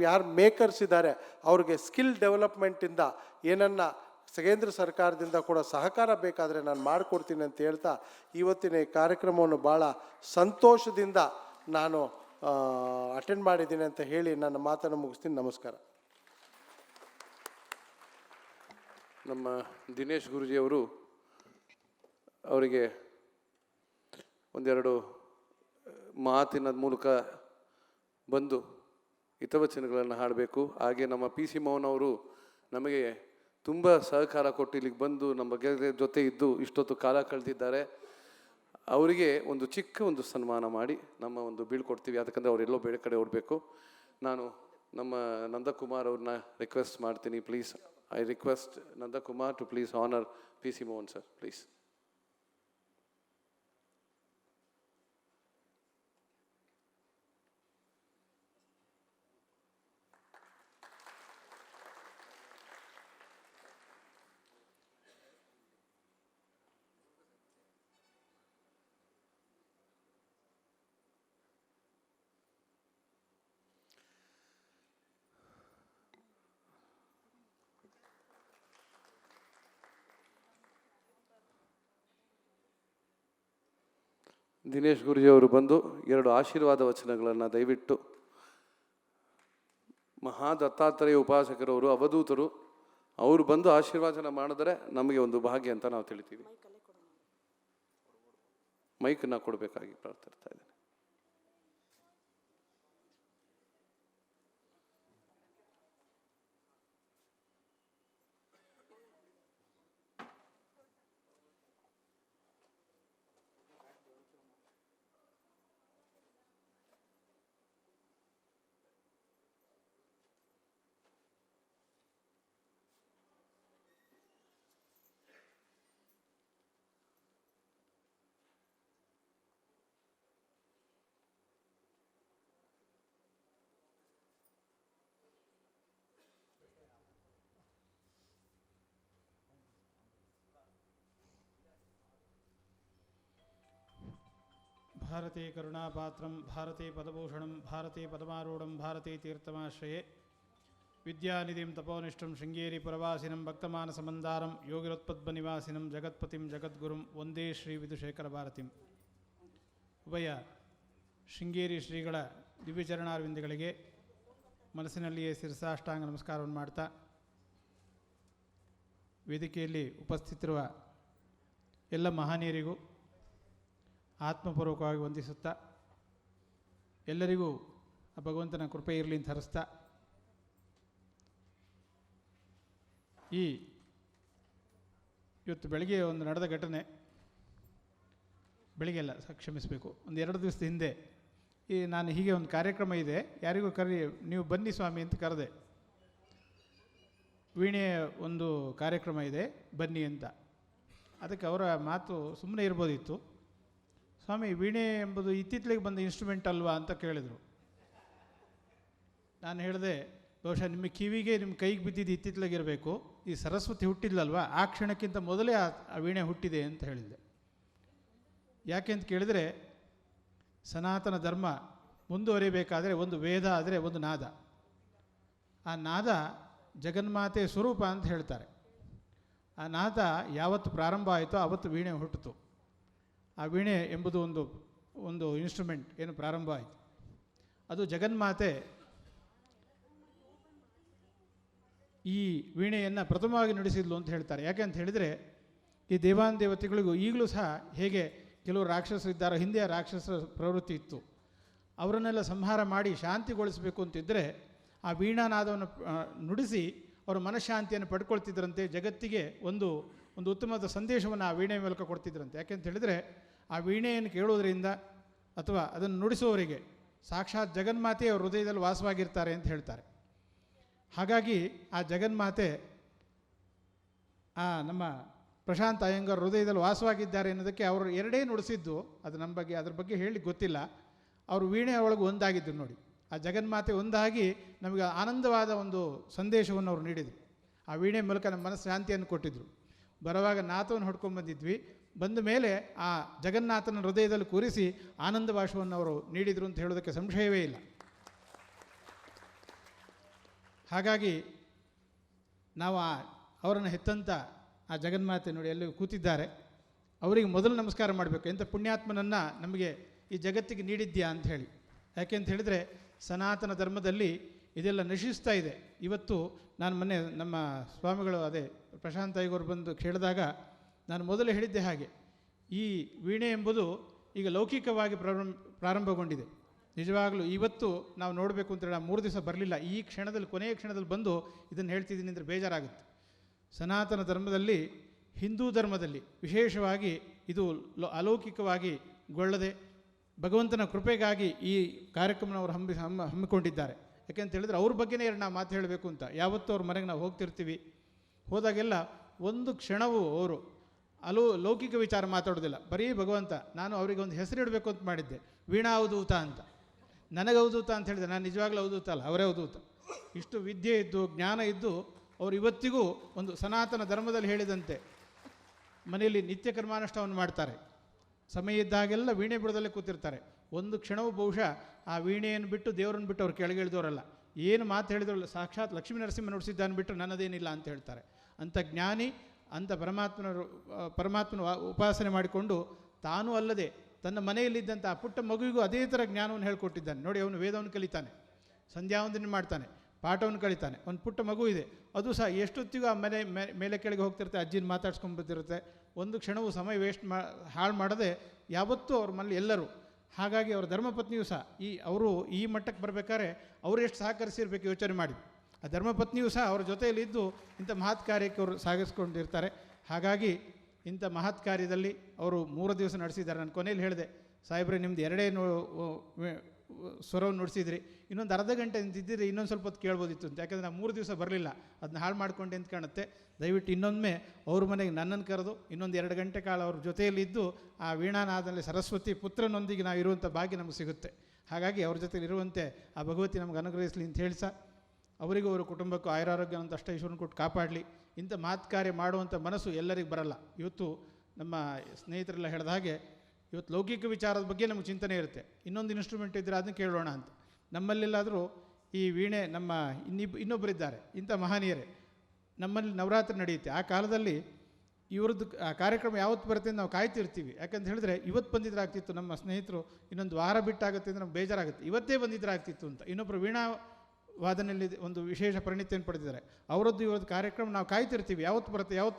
ಯಾರು ಮೇಕರ್ಸ್ ಇದ್ದಾರೆ ಅವ್ರಿಗೆ ಸ್ಕಿಲ್ ಡೆವಲಪ್ಮೆಂಟಿಂದ ಏನನ್ನ ಕೇಂದ್ರ ಸರ್ಕಾರದಿಂದ ಕೂಡ ಸಹಕಾರ ಬೇಕಾದರೆ ನಾನು ಮಾಡಿಕೊಡ್ತೀನಿ ಅಂತ ಹೇಳ್ತಾ ಇವತ್ತಿನ ಈ ಕಾರ್ಯಕ್ರಮವನ್ನು ಭಾಳ ಸಂತೋಷದಿಂದ ನಾನು ಅಟೆಂಡ್ ಮಾಡಿದ್ದೀನಿ ಅಂತ ಹೇಳಿ ನನ್ನ ಮಾತನ್ನು ಮುಗಿಸ್ತೀನಿ. ನಮಸ್ಕಾರ. ನಮ್ಮ ದಿನೇಶ್ ಗುರೂಜಿಯವರು ಅವರಿಗೆ ಒಂದೆರಡು ಮಾತಿನ ಮೂಲಕ ಬಂದು ಹಿತವಚನಗಳನ್ನು ಹಾಡಬೇಕು. ಹಾಗೆ ನಮ್ಮ PC ಮೋಹನ್ ಅವರು ನಮಗೆ ತುಂಬ ಸಹಕಾರ ಕೊಟ್ಟು ಇಲ್ಲಿಗೆ ಬಂದು ನಮ್ಮ ಜೊತೆ ಇದ್ದು ಇಷ್ಟೊತ್ತು ಕಾಲ ಕಳೆದಿದ್ದಾರೆ. ಅವರಿಗೆ ಒಂದು ಚಿಕ್ಕ ಒಂದು ಸನ್ಮಾನ ಮಾಡಿ ನಮ್ಮ ಒಂದು ಬೀಳ್ಕೊಡ್ತೀವಿ. ಯಾಕಂದರೆ ಅವರೆಲ್ಲೋ ಬೇರೆ ಕಡೆ ಓಡಬೇಕು. ನಾನು ನಮ್ಮ ನಂದಕುಮಾರ್ ಅವ್ರನ್ನ ರಿಕ್ವೆಸ್ಟ್ ಮಾಡ್ತೀನಿ. Please, I request Nandakumar to please honor PC Mohan sir, please. Dinesh ಗುರೂಜಿಯವರು ಬಂದು ಎರಡು ಆಶೀರ್ವಾದ ವಚನಗಳನ್ನು ದಯವಿಟ್ಟು ಮಹಾದತ್ತಾತ್ರೇಯ ಉಪಾಸಕರವರು ಅವಧೂತರು ಅವರು ಬಂದು ಆಶೀರ್ವಾದನ ಮಾಡಿದ್ರೆ ನಮಗೆ ಒಂದು ಭಾಗ್ಯ ಅಂತ ನಾವು ತಿಳಿತೀವಿ. ಮೈಕನ್ನ ಕೊಡಬೇಕಾಗಿ ಪ್ರಾರ್ಥಿಸ್ತಾ ಇದ್ದೇನೆ. ಭಾರತೀ ಕರುಣಾಪಾತ್ರಂ ಭಾರತೀ ಪದಭೂಷಣಂ ಭಾರತೀ ಪದಮಾರೂಢಂ ಭಾರತೀ ತೀರ್ಥಮಾಶ್ರಯೇ ವಿದ್ಯಾನಿಧಿಂ ತಪೋನಿಷ್ಠಂ ಶೃಂಗೇರಿ ಪುರವಾಸಿನಂ ಭಕ್ತಮಾನಸಮಂದಾರಂ ಯೋಗಿರೋತ್ಪದ್ಮನಿವಾಸಿನಂ ಜಗತ್ಪತಿಂ ಜಗದ್ಗುರುಂ ವಂದೇ ಶ್ರೀ ವಿಧುಶೇಖರ ಭಾರತಿಂ. ಉಭಯ ಶೃಂಗೇರಿ ಶ್ರೀಗಳ ದಿವ್ಯಚರಣಾರವಿಂದಗಳಿಗೆ ಮನಸ್ಸಿನಲ್ಲಿಯೇ ಶಿರಸಾಷ್ಟಾಂಗ ನಮಸ್ಕಾರವನ್ನು ಮಾಡ್ತಾ, ವೇದಿಕೆಯಲ್ಲಿ ಉಪಸ್ಥಿತಿರುವ ಎಲ್ಲ ಮಹನೀಯರಿಗೂ ಆತ್ಮಪೂರ್ವಕವಾಗಿ ವಂದಿಸುತ್ತಾ, ಎಲ್ಲರಿಗೂ ಆ ಭಗವಂತನ ಕೃಪೆ ಇರಲಿ ಅಂತ ಹರಿಸ್ತಾ, ಇವತ್ತು ಬೆಳಗ್ಗೆ ಒಂದು ನಡೆದ ಘಟನೆ, ಬೆಳಿಗ್ಗೆ ಅಲ್ಲ ಕ್ಷಮಿಸಬೇಕು, ಒಂದು 2 ದಿವಸದ ಹಿಂದೆ ನಾನು ಹೀಗೆ ಒಂದು ಕಾರ್ಯಕ್ರಮ ಇದೆ, ಯಾರಿಗೂ ನೀವು ಬನ್ನಿ ಸ್ವಾಮಿ ಅಂತ ಕರೆದೆ. ವೀಣೆಯ ಒಂದು ಕಾರ್ಯಕ್ರಮ ಇದೆ ಬನ್ನಿ ಅಂತ. ಅದಕ್ಕೆ ಅವರ ಮಾತು ಸುಮ್ಮನೆ ಇರ್ಬೋದಿತ್ತು. ಸ್ವಾಮಿ, ವೀಣೆ ಎಂಬುದು ಇತ್ತೀಚೆಗೆ ಬಂದ ಇನ್ಸ್ಟ್ರೂಮೆಂಟ್ ಅಲ್ವಾ ಅಂತ ಕೇಳಿದರು. ನಾನು ಹೇಳಿದೆ, ಬಹುಶಃ ನಿಮ್ಮ ಕಿವಿಗೆ ನಿಮ್ಮ ಕೈಗೆ ಬಿದ್ದಿದ್ದು ಇತ್ತಿತ್ತಲಾಗಿರಬೇಕು. ಈ ಸರಸ್ವತಿ ಹುಟ್ಟಿದ್ಲಲ್ವ, ಆ ಕ್ಷಣಕ್ಕಿಂತ ಮೊದಲೇ ಆ ವೀಣೆ ಹುಟ್ಟಿದೆ ಅಂತ ಹೇಳಿದೆ. ಯಾಕೆ ಅಂತ ಕೇಳಿದರೆ, ಸನಾತನ ಧರ್ಮ ಮುಂದುವರಿಬೇಕಾದರೆ ಒಂದು ವೇದ ಆದರೆ ಒಂದು ನಾದ. ಆ ನಾದ ಜಗನ್ಮಾತೆ ಸ್ವರೂಪ ಅಂತ ಹೇಳ್ತಾರೆ. ಆ ನಾದ ಯಾವತ್ತು ಪ್ರಾರಂಭ ಆಯಿತೋ ಆವತ್ತು ವೀಣೆ ಹುಟ್ಟಿತು. ಆ ವೀಣೆ ಎಂಬುದು ಒಂದು ಇನ್ಸ್ಟ್ರೂಮೆಂಟ್ ಏನು ಪ್ರಾರಂಭ ಆಯಿತು, ಅದು ಜಗನ್ಮಾತೆ ಈ ವೀಣೆಯನ್ನು ಪ್ರಥಮವಾಗಿ ನುಡಿಸಿದ್ಲು ಅಂತ ಹೇಳ್ತಾರೆ. ಯಾಕೆ ಅಂತ ಹೇಳಿದರೆ, ಈ ದೇವಾನ್ ದೇವತೆಗಳಿಗೂ ಈಗಲೂ ಸಹ ಹೇಗೆ ಕೆಲವರು ರಾಕ್ಷಸರಿದ್ದಾರೋ, ಹಿಂದೆ ರಾಕ್ಷಸರ ಪ್ರವೃತ್ತಿ ಇತ್ತು, ಅವರನ್ನೆಲ್ಲ ಸಂಹಾರ ಮಾಡಿ ಶಾಂತಿಗೊಳಿಸಬೇಕು ಅಂತಿದ್ದರೆ ಆ ವೀಣಾನಾದವನ್ನು ನುಡಿಸಿ ಅವರ ಮನಃಶಾಂತಿಯನ್ನು ಪಡ್ಕೊಳ್ತಿದ್ರಂತೆ. ಜಗತ್ತಿಗೆ ಒಂದು ಉತ್ತಮವಾದ ಸಂದೇಶವನ್ನು ಆ ವೀಣೆ ಮೂಲಕ ಕೊಡ್ತಿದ್ರಂತೆ. ಯಾಕೆಂತ ಹೇಳಿದರೆ, ಆ ವೀಣೆಯನ್ನು ಕೇಳೋದ್ರಿಂದ ಅಥವಾ ಅದನ್ನು ನುಡಿಸುವವರಿಗೆ ಸಾಕ್ಷಾತ್ ಜಗನ್ಮಾತೆ ಅವರ ಹೃದಯದಲ್ಲಿ ವಾಸವಾಗಿರ್ತಾರೆ ಅಂತ ಹೇಳ್ತಾರೆ. ಹಾಗಾಗಿ ಆ ಜಗನ್ಮಾತೆ ನಮ್ಮ ಪ್ರಶಾಂತ್ ಅಯ್ಯಂಗಾರ್ ಹೃದಯದಲ್ಲಿ ವಾಸವಾಗಿದ್ದಾರೆ ಅನ್ನೋದಕ್ಕೆ ಅವರು 2 ನುಡಿಸಿದ್ದು. ಅದು ಅದ್ರ ಬಗ್ಗೆ ಹೇಳಲಿಕ್ಕೆ ಗೊತ್ತಿಲ್ಲ. ಅವರು ವೀಣೆ ಒಳಗೆ ಒಂದಾಗಿದ್ದರು ನೋಡಿ. ಆ ಜಗನ್ಮಾತೆ ಒಂದಾಗಿ ನಮಗೆ ಆನಂದವಾದ ಒಂದು ಸಂದೇಶವನ್ನು ಅವರು ನೀಡಿದರು. ಆ ವೀಣೆ ಮೂಲಕ ನಮ್ಮ ಮನಸ್ಸು ಶಾಂತಿಯನ್ನು ಕೊಟ್ಟಿದ್ದರು. ಬರುವಾಗ ನಾಥವನ್ನು ಹೊಡ್ಕೊಂಡ್ಬಂದಿದ್ವಿ. ಬಂದ ಮೇಲೆ ಆ ಜಗನ್ನಾಥನ ಹೃದಯದಲ್ಲಿ ಕೂರಿಸಿ ಆನಂದ ಭಾಷವನ್ನು ಅವರು ನೀಡಿದರು ಅಂತ ಹೇಳೋದಕ್ಕೆ ಸಂಶಯವೇ ಇಲ್ಲ. ಹಾಗಾಗಿ ನಾವು ಅವರನ್ನು ಹೆತ್ತಂಥ ಆ ಜಗನ್ಮಾತೆ ನೋಡಿ ಅಲ್ಲಿ ಕೂತಿದ್ದಾರೆ, ಅವರಿಗೆ ಮೊದಲು ನಮಸ್ಕಾರ ಮಾಡಬೇಕು. ಎಂಥ ಪುಣ್ಯಾತ್ಮನನ್ನು ನಮಗೆ ಈ ಜಗತ್ತಿಗೆ ನೀಡಿದ್ಯಾ ಅಂತ ಹೇಳಿ. ಯಾಕೆ ಅಂತ ಹೇಳಿದರೆ, ಸನಾತನ ಧರ್ಮದಲ್ಲಿ ಇದೆಲ್ಲ ನಶಿಸ್ತಾ ಇದೆ. ಇವತ್ತು ನಾನು ಮೊನ್ನೆ ನಮ್ಮ ಸ್ವಾಮಿಗಳು ಅದೇ ಪ್ರಶಾಂತ್ ಅಯ್ಯಂಗಾರ್ ಬಂದು ಕೇಳಿದಾಗ ನಾನು ಮೊದಲು ಹೇಳಿದ್ದೆ ಹಾಗೆ, ಈ ವೀಣೆ ಎಂಬುದು ಈಗ ಲೌಕಿಕವಾಗಿ ಪ್ರಾರಂಭಗೊಂಡಿದೆ. ನಿಜವಾಗಲೂ ಇವತ್ತು ನಾವು ನೋಡಬೇಕು ಅಂತೇಳಿ ನಾನು 3 ದಿವಸ ಬರಲಿಲ್ಲ. ಈ ಕ್ಷಣದಲ್ಲಿ, ಕೊನೆಯ ಕ್ಷಣದಲ್ಲಿ ಬಂದು ಇದನ್ನು ಹೇಳ್ತಿದ್ದೀನಿ ಅಂದರೆ ಬೇಜಾರಾಗುತ್ತೆ. ಸನಾತನ ಧರ್ಮದಲ್ಲಿ, ಹಿಂದೂ ಧರ್ಮದಲ್ಲಿ ವಿಶೇಷವಾಗಿ ಇದು ಅಲೌಕಿಕವಾಗಿ ಗೊಳ್ಳದೆ ಭಗವಂತನ ಕೃಪೆಗಾಗಿ ಈ ಕಾರ್ಯಕ್ರಮನವರು ಹಮ್ಮಿಕೊಂಡಿದ್ದಾರೆ. ಯಾಕೆಂತ ಹೇಳಿದ್ರೆ, ಅವ್ರ ಬಗ್ಗೆನೇ ನಾವು ಮಾತು ಹೇಳಬೇಕು ಅಂತ. ಯಾವತ್ತೂ ಅವ್ರ ಮನೆಗೆ ನಾವು ಹೋಗ್ತಿರ್ತೀವಿ, ಹೋದಾಗೆಲ್ಲ ಒಂದು ಕ್ಷಣವೂ ಅವರು ಲೌಕಿಕ ವಿಚಾರ ಮಾತಾಡೋದಿಲ್ಲ, ಬರೀ ಭಗವಂತ. ನಾನು ಅವರಿಗೆ ಒಂದು ಹೆಸರಿಡಬೇಕು ಅಂತ ಮಾಡಿದ್ದೆ, ವೀಣಾ ಅವಧೂತ ಅಂತ. ನನಗೆ ಅವಧೂತ ಅಂತ ಹೇಳಿದೆ, ನಾನು ನಿಜವಾಗ್ಲೂ ಅವಧೂತ ಅಲ್ಲ, ಅವರೇ ಅವಧೂತ. ಇಷ್ಟು ವಿದ್ಯೆ ಇದ್ದು ಜ್ಞಾನ ಇದ್ದು ಅವರು ಇವತ್ತಿಗೂ ಒಂದು ಸನಾತನ ಧರ್ಮದಲ್ಲಿ ಹೇಳಿದಂತೆ ಮನೆಯಲ್ಲಿ ನಿತ್ಯ ಕರ್ಮಾನುಷ್ಠಾನವನ್ನು ಮಾಡ್ತಾರೆ. ಸಮಯ ಇದ್ದಾಗೆಲ್ಲ ವೀಣೆ ಬಿಡದಲ್ಲೇ ಕೂತಿರ್ತಾರೆ. ಒಂದು ಕ್ಷಣವೂ ಬಹುಶಃ ಆ ವೀಣೆಯನ್ನು ಬಿಟ್ಟು, ದೇವರನ್ನು ಬಿಟ್ಟು ಅವ್ರು ಕೆಳಗಿಳಿದವರಲ್ಲ. ಏನು ಮಾತು ಹೇಳಿದ್ರಲ್ಲ, ಸಾಕ್ಷಾತ್ ಲಕ್ಷ್ಮೀ ನರಸಿಂಹ ನುಡಿಸಿದ್ದಾನೆ ಬಿಟ್ಟು ನನ್ನದೇನಿಲ್ಲ ಅಂತ ಹೇಳ್ತಾರೆ. ಅಂಥ ಜ್ಞಾನಿ, ಅಂಥ ಪರಮಾತ್ಮನ ಉಪಾಸನೆ ಮಾಡಿಕೊಂಡು ತಾನೂ ಅಲ್ಲದೆ ತನ್ನ ಮನೆಯಲ್ಲಿದ್ದಂಥ ಆ ಪುಟ್ಟ ಮಗುವಿಗೂ ಅದೇ ಥರ ಜ್ಞಾನವನ್ನು ಹೇಳ್ಕೊಟ್ಟಿದ್ದಾನೆ ನೋಡಿ. ಅವನು ವೇದವನ್ನು ಕಲಿತಾನೆ, ಸಂಧ್ಯಾವಂದನೆ ಮಾಡ್ತಾನೆ, ಪಾಠವನ್ನು ಕಲಿತಾನೆ. ಒಂದು ಪುಟ್ಟ ಮಗು ಇದೆ, ಅದು ಸಹ ಎಷ್ಟೊತ್ತಿಗೂ ಆ ಮೇಲೆ ಕೆಳಗೆ ಹೋಗ್ತಿರುತ್ತೆ, ಅಜ್ಜಿನ ಮಾತಾಡ್ಸ್ಕೊಂಡು ಬರ್ತಿರುತ್ತೆ. ಒಂದು ಕ್ಷಣವೂ ಸಮಯ ಹಾಳು ಮಾಡದೆ ಯಾವತ್ತೂ ಅವ್ರ ಮನೇಲಿ ಎಲ್ಲರೂ. ಹಾಗಾಗಿ ಅವರ ಧರ್ಮಪತ್ನಿಯೂ ಸಹ ಅವರು ಈ ಮಟ್ಟಕ್ಕೆ ಬರಬೇಕಾದ್ರೆ ಅವರು ಎಷ್ಟು ಸಹಕರಿಸಿರ್ಬೇಕು ಯೋಚನೆ ಮಾಡಿ. ಆ ಧರ್ಮಪತ್ನಿಯೂ ಸಹ ಅವರ ಜೊತೆಯಲ್ಲಿದ್ದು ಇಂಥ ಮಹತ್ ಕಾರ್ಯಕ್ಕೆ ಅವರು ಸಾಗಿಸ್ಕೊಂಡಿರ್ತಾರೆ. ಹಾಗಾಗಿ ಇಂಥ ಮಹತ್ ಕಾರ್ಯದಲ್ಲಿ ಅವರು 3 ದಿವಸ ನಡೆಸಿದ್ದಾರೆ. ನಾನು ಕೊನೆಯಲ್ಲಿ ಹೇಳಿದೆ, ಸಾಹೇಬ್ರೆ ನಿಮ್ದು 2 ಸ್ವರವನ್ನು ನುಡಿಸಿದ್ರಿ, ಇನ್ನೊಂದು ಅರ್ಧ ಗಂಟೆ ನಿಂತಿದ್ದರೆ ಇನ್ನೊಂದು ಸ್ವಲ್ಪ ಹೊತ್ತು ಕೇಳ್ಬೋದಿತ್ತು ಅಂತ. ಯಾಕಂದರೆ ನಾನು 3 ದಿವಸ ಬರಲಿಲ್ಲ, ಅದನ್ನ ಹಾಳು ಮಾಡ್ಕೊಂಡೆ ಅಂತ ಕಾಣುತ್ತೆ. ದಯವಿಟ್ಟು ಇನ್ನೊಮ್ಮೆ ಅವ್ರ ಮನೆಗೆ ನನ್ನನ್ನು ಕರೆದು ಇನ್ನೊಂದು 2 ಗಂಟೆ ಕಾಲ ಅವ್ರ ಜೊತೆಯಲ್ಲಿದ್ದು ಆ ವೀಣಾನಾದಲ್ಲಿ ಸರಸ್ವತಿ ಪುತ್ರನೊಂದಿಗೆ ನಾವು ಇರುವಂಥ ಭಾಗ್ಯ ನಮಗೆ ಸಿಗುತ್ತೆ. ಹಾಗಾಗಿ ಅವ್ರ ಜೊತೆಲಿ ಇರುವಂತೆ ಆ ಭಗವತಿ ನಮಗೆ ಅನುಗ್ರಹಿಸಲಿ ಅಂತ ಹೇಳಿ ಅವರಿಗೂ ಅವರ ಕುಟುಂಬಕ್ಕೂ ಆಯುರಾರೋಗ್ಯ ಅಂತ ಅಷ್ಟ ಈಶ್ವರನ ಕೊಟ್ಟು ಕಾಪಾಡಲಿ. ಇಂಥ ಮಹತ್ ಕಾರ್ಯ ಮಾಡುವಂಥ ಮನಸ್ಸು ಎಲ್ಲರಿಗೂ ಬರಲ್ಲ. ಇವತ್ತು ನಮ್ಮ ಸ್ನೇಹಿತರೆಲ್ಲ ಹೇಳಿದ ಹಾಗೆ ಇವತ್ತು ಲೌಕಿಕ ವಿಚಾರದ ಬಗ್ಗೆ ನಮಗೆ ಚಿಂತನೆ ಇರುತ್ತೆ, ಇನ್ನೊಂದು ಇನ್ಸ್ಟ್ರೂಮೆಂಟ್ ಇದ್ದರೆ ಅದನ್ನು ಕೇಳೋಣ ಅಂತ. ನಮ್ಮಲ್ಲೆಲ್ಲಾದರೂ ಈ ವೀಣೆ ನಮ್ಮ ಇನ್ನೊಬ್ಬರಿದ್ದಾರೆ ಇಂಥ ಮಹನೀಯರೇ. ನಮ್ಮಲ್ಲಿ ನವರಾತ್ರಿ ನಡೆಯುತ್ತೆ, ಆ ಕಾಲದಲ್ಲಿ ಇವ್ರದ್ದು ಕಾರ್ಯಕ್ರಮ ಯಾವತ್ತು ಬರುತ್ತೆ ಅಂತ ನಾವು ಕಾಯ್ತಿರ್ತೀವಿ. ಯಾಕಂತ ಹೇಳಿದ್ರೆ ಇವತ್ತು ಬಂದಿದ್ರೆ ಆಗ್ತಿತ್ತು, ನಮ್ಮ ಸ್ನೇಹಿತರು ಇನ್ನೊಂದು ವಾರ ಬಿಟ್ಟಾಗುತ್ತೆ ಅಂದರೆ ನಮ್ಗೆ ಬೇಜಾರಾಗುತ್ತೆ, ಇವತ್ತೇ ಬಂದಿದ್ರೆ ಆಗ್ತಿತ್ತು ಅಂತ. ಇನ್ನೊಬ್ಬರು ವೀಣಾ ವಾದನೆಯಲ್ಲಿ ಒಂದು ವಿಶೇಷ ಪರಿಣಿತಿಯನ್ನು ಪಡೆದಿದ್ದಾರೆ, ಅವರದ್ದು ಇವತ್ತು ಕಾರ್ಯಕ್ರಮ ನಾವು ಕಾಯ್ತಿರ್ತೀವಿ, ಯಾವತ್ತು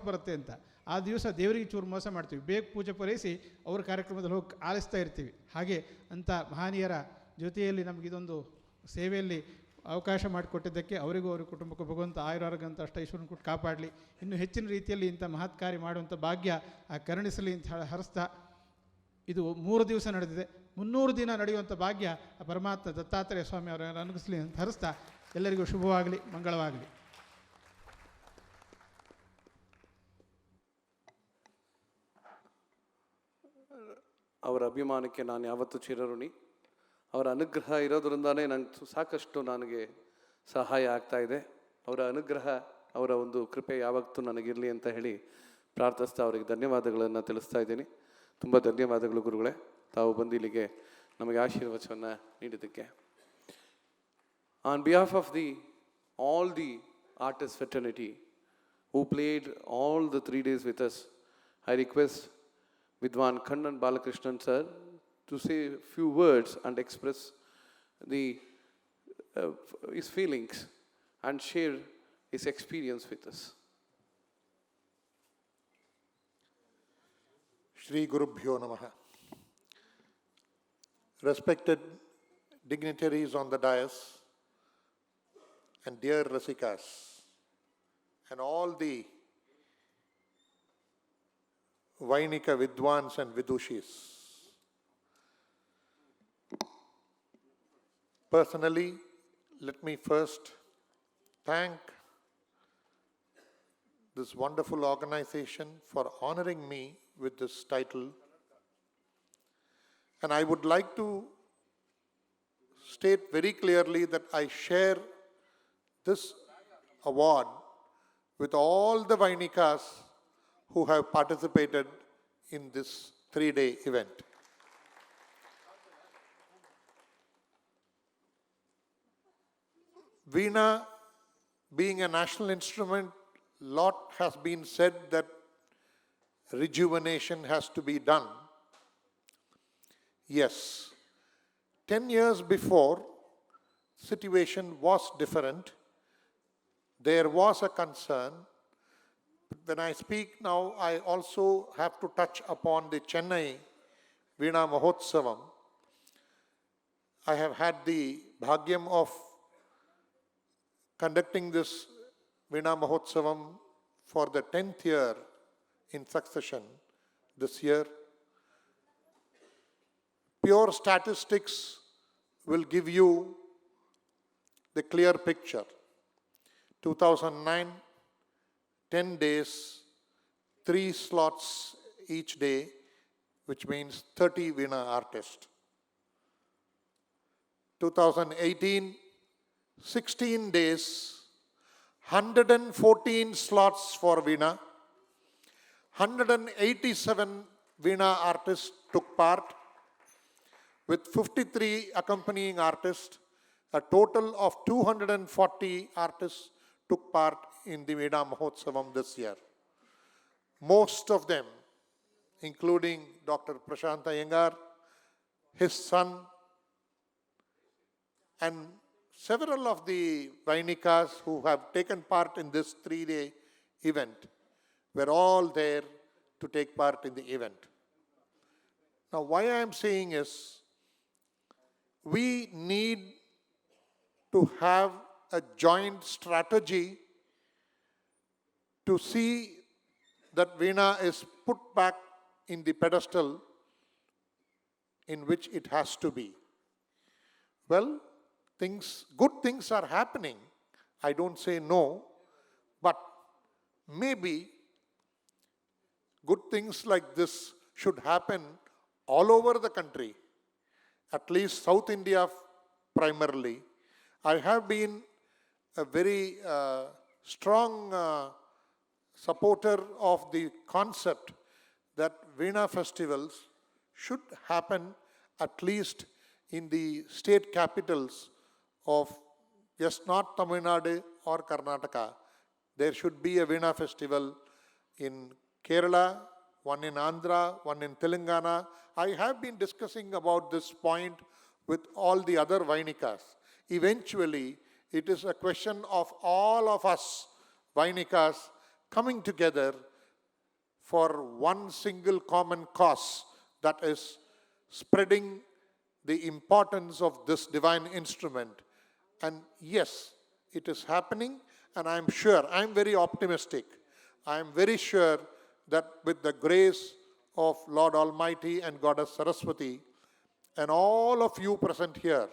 ಬರುತ್ತೆ ಅಂತ. ಆ ದಿವಸ ದೇವರಿಗೆ ಚೂರು ಮೋಸ ಮಾಡ್ತೀವಿ, ಬೇಗ ಪೂಜೆ ಪೂರೈಸಿ ಅವ್ರ ಕಾರ್ಯಕ್ರಮದಲ್ಲಿ ಹೋಗಿ ಆಲಿಸ್ತಾ ಇರ್ತೀವಿ. ಹಾಗೆ ಅಂಥ ಮಹನೀಯರ ಜೊತೆಯಲ್ಲಿ ನಮಗಿದೊಂದು ಸೇವೆಯಲ್ಲಿ ಅವಕಾಶ ಮಾಡಿಕೊಟ್ಟಿದ್ದಕ್ಕೆ ಅವರಿಗೂ ಅವ್ರ ಕುಟುಂಬಕ್ಕೂ ಭಗವಂತ ಆಯುರಾರೋಗ್ಯ ಅಂತ ಅಷ್ಟೈಶ್ವರ್ಯನ ಕೊಟ್ಟು ಕಾಪಾಡಲಿ. ಇನ್ನೂ ಹೆಚ್ಚಿನ ರೀತಿಯಲ್ಲಿ ಇಂಥ ಮಹತ್ ಕಾರ್ಯ ಮಾಡುವಂಥ ಭಾಗ್ಯ ಕರುಣಿಸಲಿ ಅಂತ ಹರಿಸ್ತಾ, ಇದು 3 ದಿವಸ ನಡೆದಿದೆ, 300 ದಿನ ನಡೆಯುವಂಥ ಭಾಗ್ಯ ಆ ಪರಮಾತ್ಮ ದತ್ತಾತ್ರೇಯ ಸ್ವಾಮಿ ಅವರ ಅನುಗಿಸಲಿ ಅಂತ ಹರಿಸ್ತಾ, ಎಲ್ಲರಿಗೂ ಶುಭವಾಗಲಿ, ಮಂಗಳವಾಗಲಿ. ಅವರ ಅಭಿಮಾನಕ್ಕೆ ನಾನು ಯಾವತ್ತೂ ಚಿರಋಣಿ. ಅವರ ಅನುಗ್ರಹ ಇರೋದ್ರಿಂದಾನೇ ನಂಗೆ ಸಾಕಷ್ಟು ನನಗೆ ಸಹಾಯ ಆಗ್ತಾಯಿದೆ. ಅವರ ಅನುಗ್ರಹ, ಅವರ ಒಂದು ಕೃಪೆ ಯಾವತ್ತೂ ನನಗಿರಲಿ ಅಂತ ಹೇಳಿ ಪ್ರಾರ್ಥಿಸ್ತಾ ಅವರಿಗೆ ಧನ್ಯವಾದಗಳನ್ನು ತಿಳಿಸ್ತಾ ಇದ್ದೀನಿ. ತುಂಬ ಧನ್ಯವಾದಗಳು ಗುರುಗಳೇ, ತಾವು ಬಂದು ಇಲ್ಲಿಗೆ ನಮಗೆ ಆಶೀರ್ವಚನ ನೀಡಿದ್ದಕ್ಕೆ. On behalf of all the artist fraternity who played all the 3 days with us, I request Vidwan Kannan Balakrishnan sir to say a few words and express his feelings and share his experience with us. Shri Gurubhyo Namaha. Respected dignitaries on the dais and dear Rasikas and all the Vainika Vidwans and Vidushis. Personally, let me first thank this wonderful organization for honoring me with this title. And I would like to state very clearly that I share this award with all the Vainikas who have participated in this 3-day event. Veena being a national instrument, lot has been said that rejuvenation has to be done. Yes, 10 years before, situation was different. There was a concern. When I speak now, I also have to touch upon the Chennai Veena Mahotsavam. I have had the bhagyam of conducting this Veena Mahotsavam for the 10th year in succession this year. Pure statistics will give you the clear picture. 2009, 10 days, 3 slots each day, which means 30 Veena artists. 2018, 16 days, 114 slots for Veena. 187 Veena artists took part, with 53 accompanying artists. A total of 240 artists took part in the Veena Mahotsavam this year. Most of them, including Dr. Prashanth Iyengar, his son, and several of the Vainikas who have taken part in this 3-day event, were all there to take part in the event. Now, why I am saying is, we need to have a joint strategy to see that Veena is put back in the pedestal in which it has to be. Well, good things are happening. I don't say no, but maybe good things like this should happen all over the country, at least South India primarily. I have been a very strong supporter of the concept that Veena festivals should happen at least in the state capitals of just not Tamil Nadu or Karnataka. There should be a Veena festival in Kerala, one in Andhra, one in Telangana. I have been discussing about this point with all the other Vainikas. Eventually, it is a question of all of us Vainikas coming together for one single common cause, that is spreading the importance of this divine instrument. And yes, it is happening, and I'm sure, I'm very optimistic. I'm very sure that with the grace of Lord Almighty and Goddess Saraswati, and all of you present here,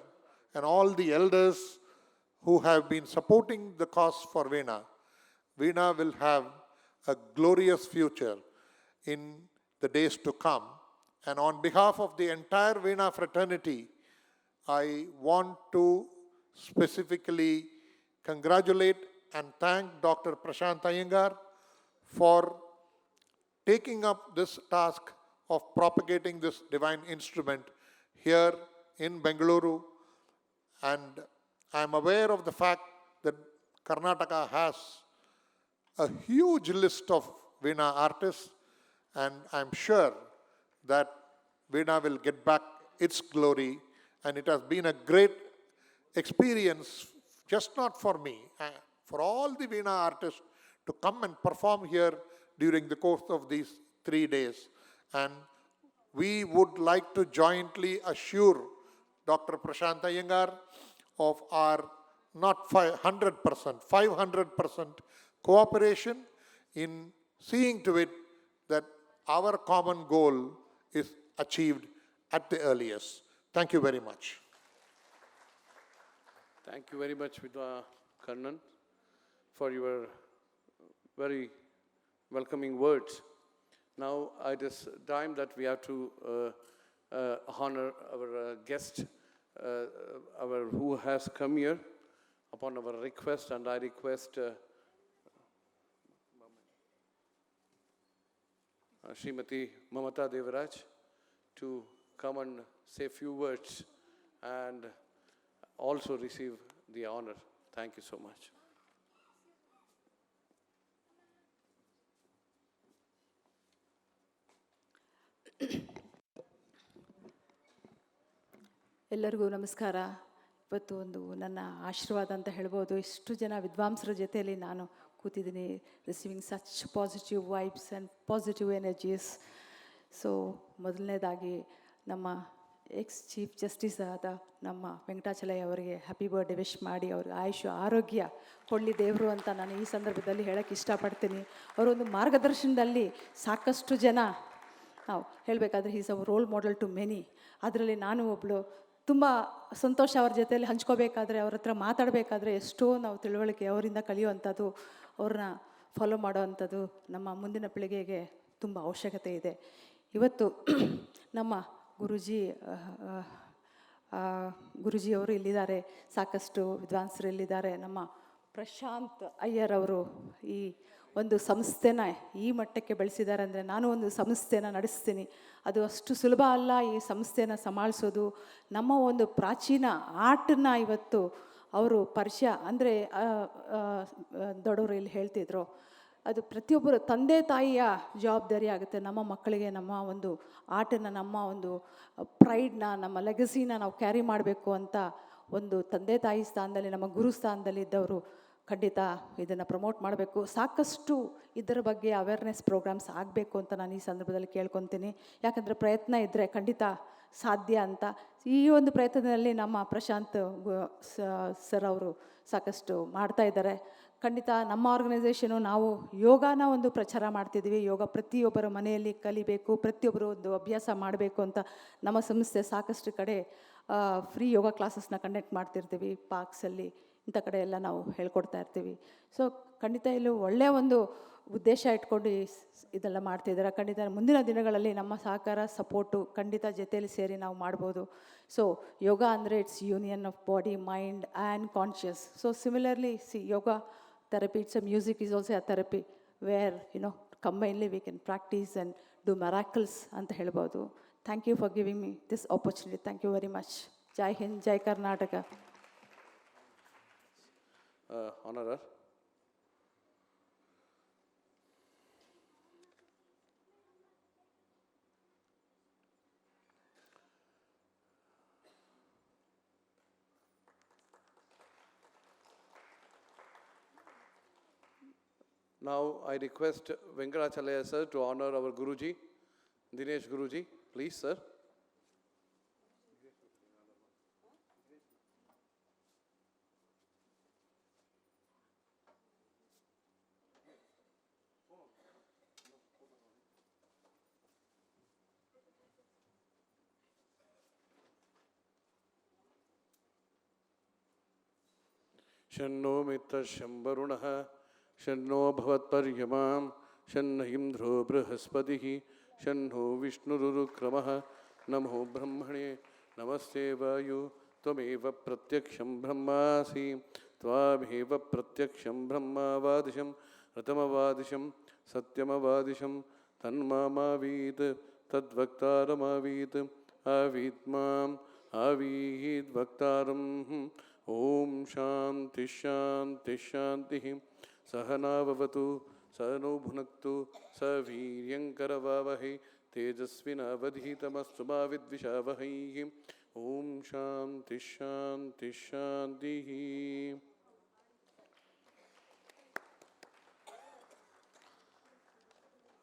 and all the elders who have been supporting the cause for Veena, Veena will have a glorious future in the days to come. And on behalf of the entire Veena fraternity, I want to specifically congratulate and thank Dr. Prashanth Iyengar for taking up this task of propagating this divine instrument here in Bengaluru. And I am aware of the fact that Karnataka has a huge list of Veena artists, and I'm sure that Veena will get back its glory. And it has been a great experience, just not for me, for all the Veena artists to come and perform here during the course of these 3 days. And we would like to jointly assure Dr. Prashanth Iyengar of our not 100%, 500% cooperation in seeing to it that our common goal is achieved at the earliest. Thank you very much. Thank you very much, Vidwan Karnan, for your very welcoming words. Now, it is time that we have to honor our guest, who has come here upon our request, and I request Srimati Mamata Devaraj to come and say a few words and also receive the honor. Thank you so much. ಎಲ್ಲರಿಗೂ ನಮಸ್ಕಾರ. ಇವತ್ತು ಒಂದು ನನ್ನ ಆಶೀರ್ವಾದ ಅಂತ ಹೇಳ್ಬೋದು. ಇಷ್ಟು ಜನ ವಿದ್ವಾಂಸರ ಜೊತೆಯಲ್ಲಿ ನಾನು ಕೂತಿದ್ದೀನಿ, receiving such positive vibes and positive energies. So ಮೊದಲನೇದಾಗಿ ನಮ್ಮ ಎಕ್ಸ್ ಚೀಫ್ ಜಸ್ಟಿಸ್ ಆದ ನಮ್ಮ ವೆಂಕಟಾಚಲಯ್ಯ ಅವರಿಗೆ ಹ್ಯಾಪಿ ಬರ್ಡೇ ವಿಶ್ ಮಾಡಿ ಅವ್ರಿಗೆ ಆಯುಷ್ ಆರೋಗ್ಯ ಕೊಡಲಿ ದೇವರು ಅಂತ ನಾನು ಈ ಸಂದರ್ಭದಲ್ಲಿ ಹೇಳೋಕ್ಕೆ ಇಷ್ಟಪಡ್ತೀನಿ. ಅವರೊಂದು ಮಾರ್ಗದರ್ಶನದಲ್ಲಿ ಸಾಕಷ್ಟು ಜನ ನಾವು ಹೇಳಬೇಕಾದ್ರೆ is a role model to many. ಅದರಲ್ಲಿ ನಾನು ಒಬ್ಬಳು. ತುಂಬ ಸಂತೋಷ ಅವ್ರ ಜೊತೆಯಲ್ಲಿ ಹಂಚ್ಕೋಬೇಕಾದ್ರೆ, ಅವ್ರ ಹತ್ರ ಮಾತಾಡಬೇಕಾದ್ರೆ ಎಷ್ಟೋ ನಾವು ತಿಳುವಳಿಕೆ ಅವರಿಂದ ಕಲಿಯುವಂಥದ್ದು, ಅವ್ರನ್ನ ಫಾಲೋ ಮಾಡೋವಂಥದ್ದು ನಮ್ಮ ಮುಂದಿನ ಪೀಳಿಗೆಗೆ ತುಂಬ ಅವಶ್ಯಕತೆ ಇದೆ. ಇವತ್ತು ನಮ್ಮ ಗುರುಜಿಯವರು ಇಲ್ಲಿದ್ದಾರೆ, ಸಾಕಷ್ಟು ವಿದ್ವಾಂಸರು ಇಲ್ಲಿದ್ದಾರೆ. ನಮ್ಮ ಪ್ರಶಾಂತ್ ಅಯ್ಯರ್ ಅವರು ಈ ಒಂದು ಸಂಸ್ಥೆನ ಈ ಮಟ್ಟಕ್ಕೆ ಬೆಳೆಸಿದ್ದಾರೆ ಅಂದರೆ, ನಾನು ಒಂದು ಸಂಸ್ಥೆನ ನಡೆಸ್ತೀನಿ, ಅದು ಅಷ್ಟು ಸುಲಭ ಅಲ್ಲ ಈ ಸಂಸ್ಥೆನ ಸಂಭಾಳಿಸೋದು. ನಮ್ಮ ಒಂದು ಪ್ರಾಚೀನ ಆರ್ಟನ್ನ ಇವತ್ತು ಅವರು ಪರಿಚಯ ಅಂದರೆ ದೊಡ್ಡವರು ಇಲ್ಲಿ ಹೇಳ್ತಿದ್ರು, ಅದು ಪ್ರತಿಯೊಬ್ಬರು ತಂದೆ ತಾಯಿಯ ಜವಾಬ್ದಾರಿ ಆಗುತ್ತೆ. ನಮ್ಮ ಮಕ್ಕಳಿಗೆ ನಮ್ಮ ಒಂದು ಆರ್ಟನ್ನು, ನಮ್ಮ ಒಂದು ಪ್ರೈಡ್ನ, ನಮ್ಮ ಲೆಗಸಿನ ನಾವು ಕ್ಯಾರಿ ಮಾಡಬೇಕು ಅಂತ ಒಂದು ತಂದೆ ತಾಯಿ ಸ್ಥಾನದಲ್ಲಿ, ನಮ್ಮ ಗುರು ಸ್ಥಾನದಲ್ಲಿ ಇದ್ದವರು ಖಂಡಿತ ಇದನ್ನು ಪ್ರಮೋಟ್ ಮಾಡಬೇಕು. ಸಾಕಷ್ಟು ಇದರ ಬಗ್ಗೆ ಅವೇರ್ನೆಸ್ ಪ್ರೋಗ್ರಾಮ್ಸ್ ಆಗಬೇಕು ಅಂತ ನಾನು ಈ ಸಂದರ್ಭದಲ್ಲಿ ಕೇಳ್ಕೊತೀನಿ. ಯಾಕಂದರೆ ಪ್ರಯತ್ನ ಇದ್ದರೆ ಖಂಡಿತ ಸಾಧ್ಯ ಅಂತ. ಈ ಒಂದು ಪ್ರಯತ್ನದಲ್ಲಿ ನಮ್ಮ ಪ್ರಶಾಂತ್ ಸರ್ ಅವರು ಸಾಕಷ್ಟು ಮಾಡ್ತಾ ಇದ್ದಾರೆ. ಖಂಡಿತ ನಮ್ಮ ಆರ್ಗನೈಸೇಷನು ನಾವು ಯೋಗನ ಒಂದು ಪ್ರಚಾರ ಮಾಡ್ತಿದ್ದೀವಿ. ಯೋಗ ಪ್ರತಿಯೊಬ್ಬರ ಮನೆಯಲ್ಲಿ ಕಲಿಬೇಕು, ಪ್ರತಿಯೊಬ್ಬರು ಒಂದು ಅಭ್ಯಾಸ ಮಾಡಬೇಕು ಅಂತ ನಮ್ಮ ಸಂಸ್ಥೆ ಸಾಕಷ್ಟು ಕಡೆ ಫ್ರೀ ಯೋಗ ಕ್ಲಾಸಸ್ನ ಕಂಡಕ್ಟ್ ಮಾಡ್ತಿರ್ತೀವಿ. ಪಾರ್ಕ್ಸಲ್ಲಿ ಇಂಥ ಕಡೆ ಎಲ್ಲ ನಾವು ಹೇಳ್ಕೊಡ್ತಾ ಇರ್ತೀವಿ. ಸೊ ಖಂಡಿತ ಇಲ್ಲಿ ಒಳ್ಳೆಯ ಒಂದು ಉದ್ದೇಶ ಇಟ್ಕೊಂಡು ಇದೆಲ್ಲ ಮಾಡ್ತಿದ್ದಾರೆ. ಖಂಡಿತ ಮುಂದಿನ ದಿನಗಳಲ್ಲಿ ನಮ್ಮ ಸಹಕಾರ, ಸಪೋರ್ಟು ಖಂಡಿತ ಜೊತೆಯಲ್ಲಿ ಸೇರಿ ನಾವು ಮಾಡ್ಬೋದು. ಸೊ ಯೋಗ ಅಂದರೆ it's union of body, mind and conscious. So similarly yoga therapy, it's a music is also a therapy where, combinedly we can practice and do miracles ಅಂತ ಹೇಳ್ಬೋದು. Thank you for giving me this opportunity. Thank you very much. Jai Hind, Jai Karnataka. Honorer. Now I request Veenaganalaya sir to honor our Guruji, Dinesh Guruji. Please, sir. शन्नो मित्रशंवरुणः शन्नो भवत्पर्यमां शन्न इन्द्रो बृहस्पतिः शन्नो विष्णुरुक्रमः नमो ब्रह्मणे नमस्ते वायु त्वमेव प्रत्यक्षं ब्रह्मासि त्वामेव प्रत्यक्षं ब्रह्मावादिशं ऋतमवादिशं सत्यमवादिशं तन्मामावीत् तद्वक्तारमावीत् आवीत् माम् आवीत् वक्तारम् ओम शांति शांति शांति सहनाववतु सनो भुनक्तु सवीर्यंकरवावहै तेजस्विनावधीतमस्तु मा विद्विषावहै ओम शांति शांति शांति.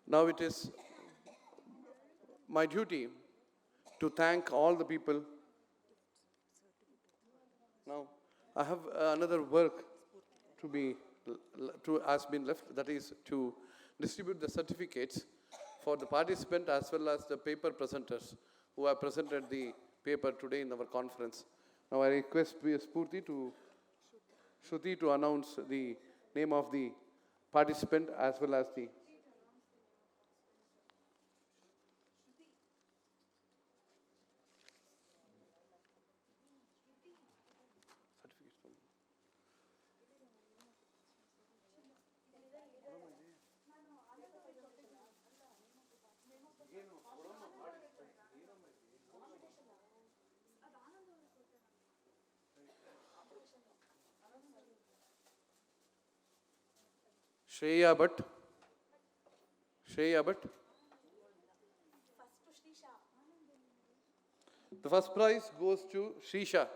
Now it is my duty to thank all the people. Now, I have another work has been left, that is to distribute the certificates for the participant as well as the paper presenters who have presented the paper today in our conference. Now I request Shruti to announce the name of the participant as well as the Shreya Bhatt. The first prize goes to Shrisha.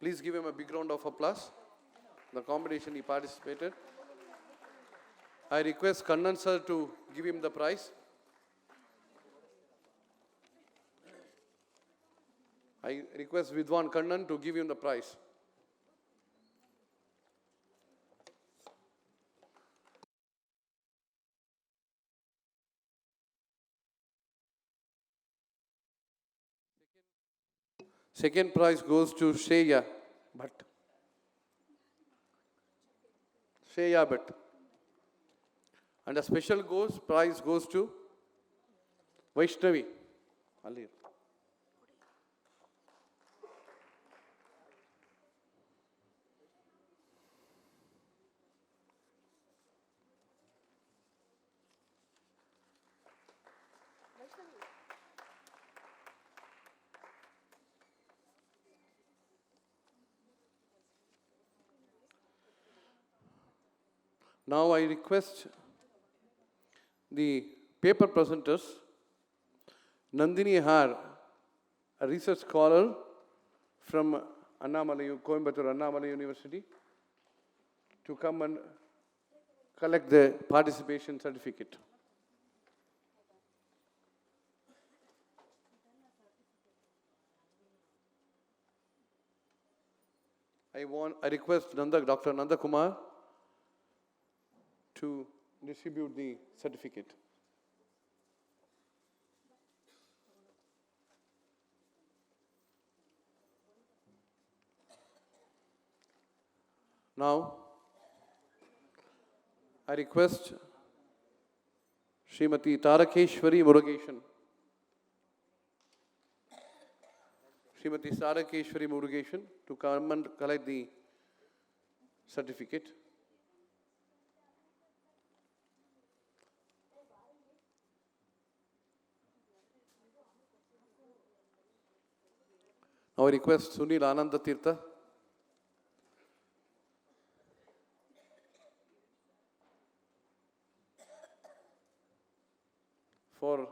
Please give him a big round of applause. The competition he participated. I request Kannan sir to give him the prize. I request Vidwan Kannan to give him the prize. Second prize goes to Shreya Bhatt. And a special prize goes to Vaishnavi. Now I request the paper presenters, Nandini Har, a research scholar from Coimbatore Annamalai University, to come and collect the participation certificate. I request Dr. Nanda Kumar to distribute the certificate. Now, I request Srimati Tarakeshwari Murugeshan to come and collect the certificate. Now I request Sunil Ananda Tirtha. For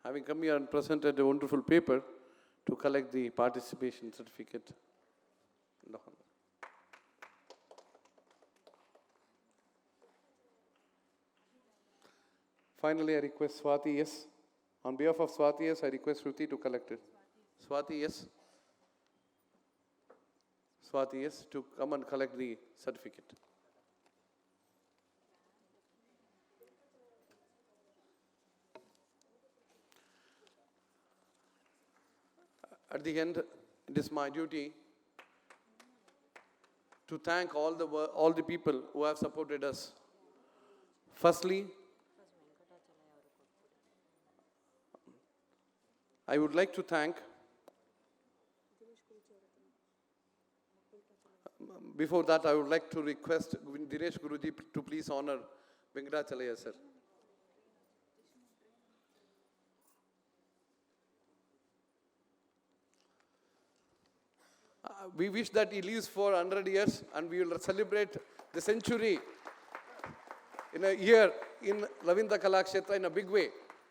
having come here and presented a wonderful paper to collect the participation certificate. Finally, I request Swati, yes. On behalf of Swati, yes, I request Shruti to collect it. Swati, yes. Swati, yes, to come and collect the certificate. At the end, it is my duty to thank all the people who have supported us. Firstly, I would like to thank, before that I would like to request Dinesh Guruji to please honor Veenaganalaya sir. We wish that he lives for 100 years and we will celebrate the century in a year in Ravindra Kalakshetra in a big way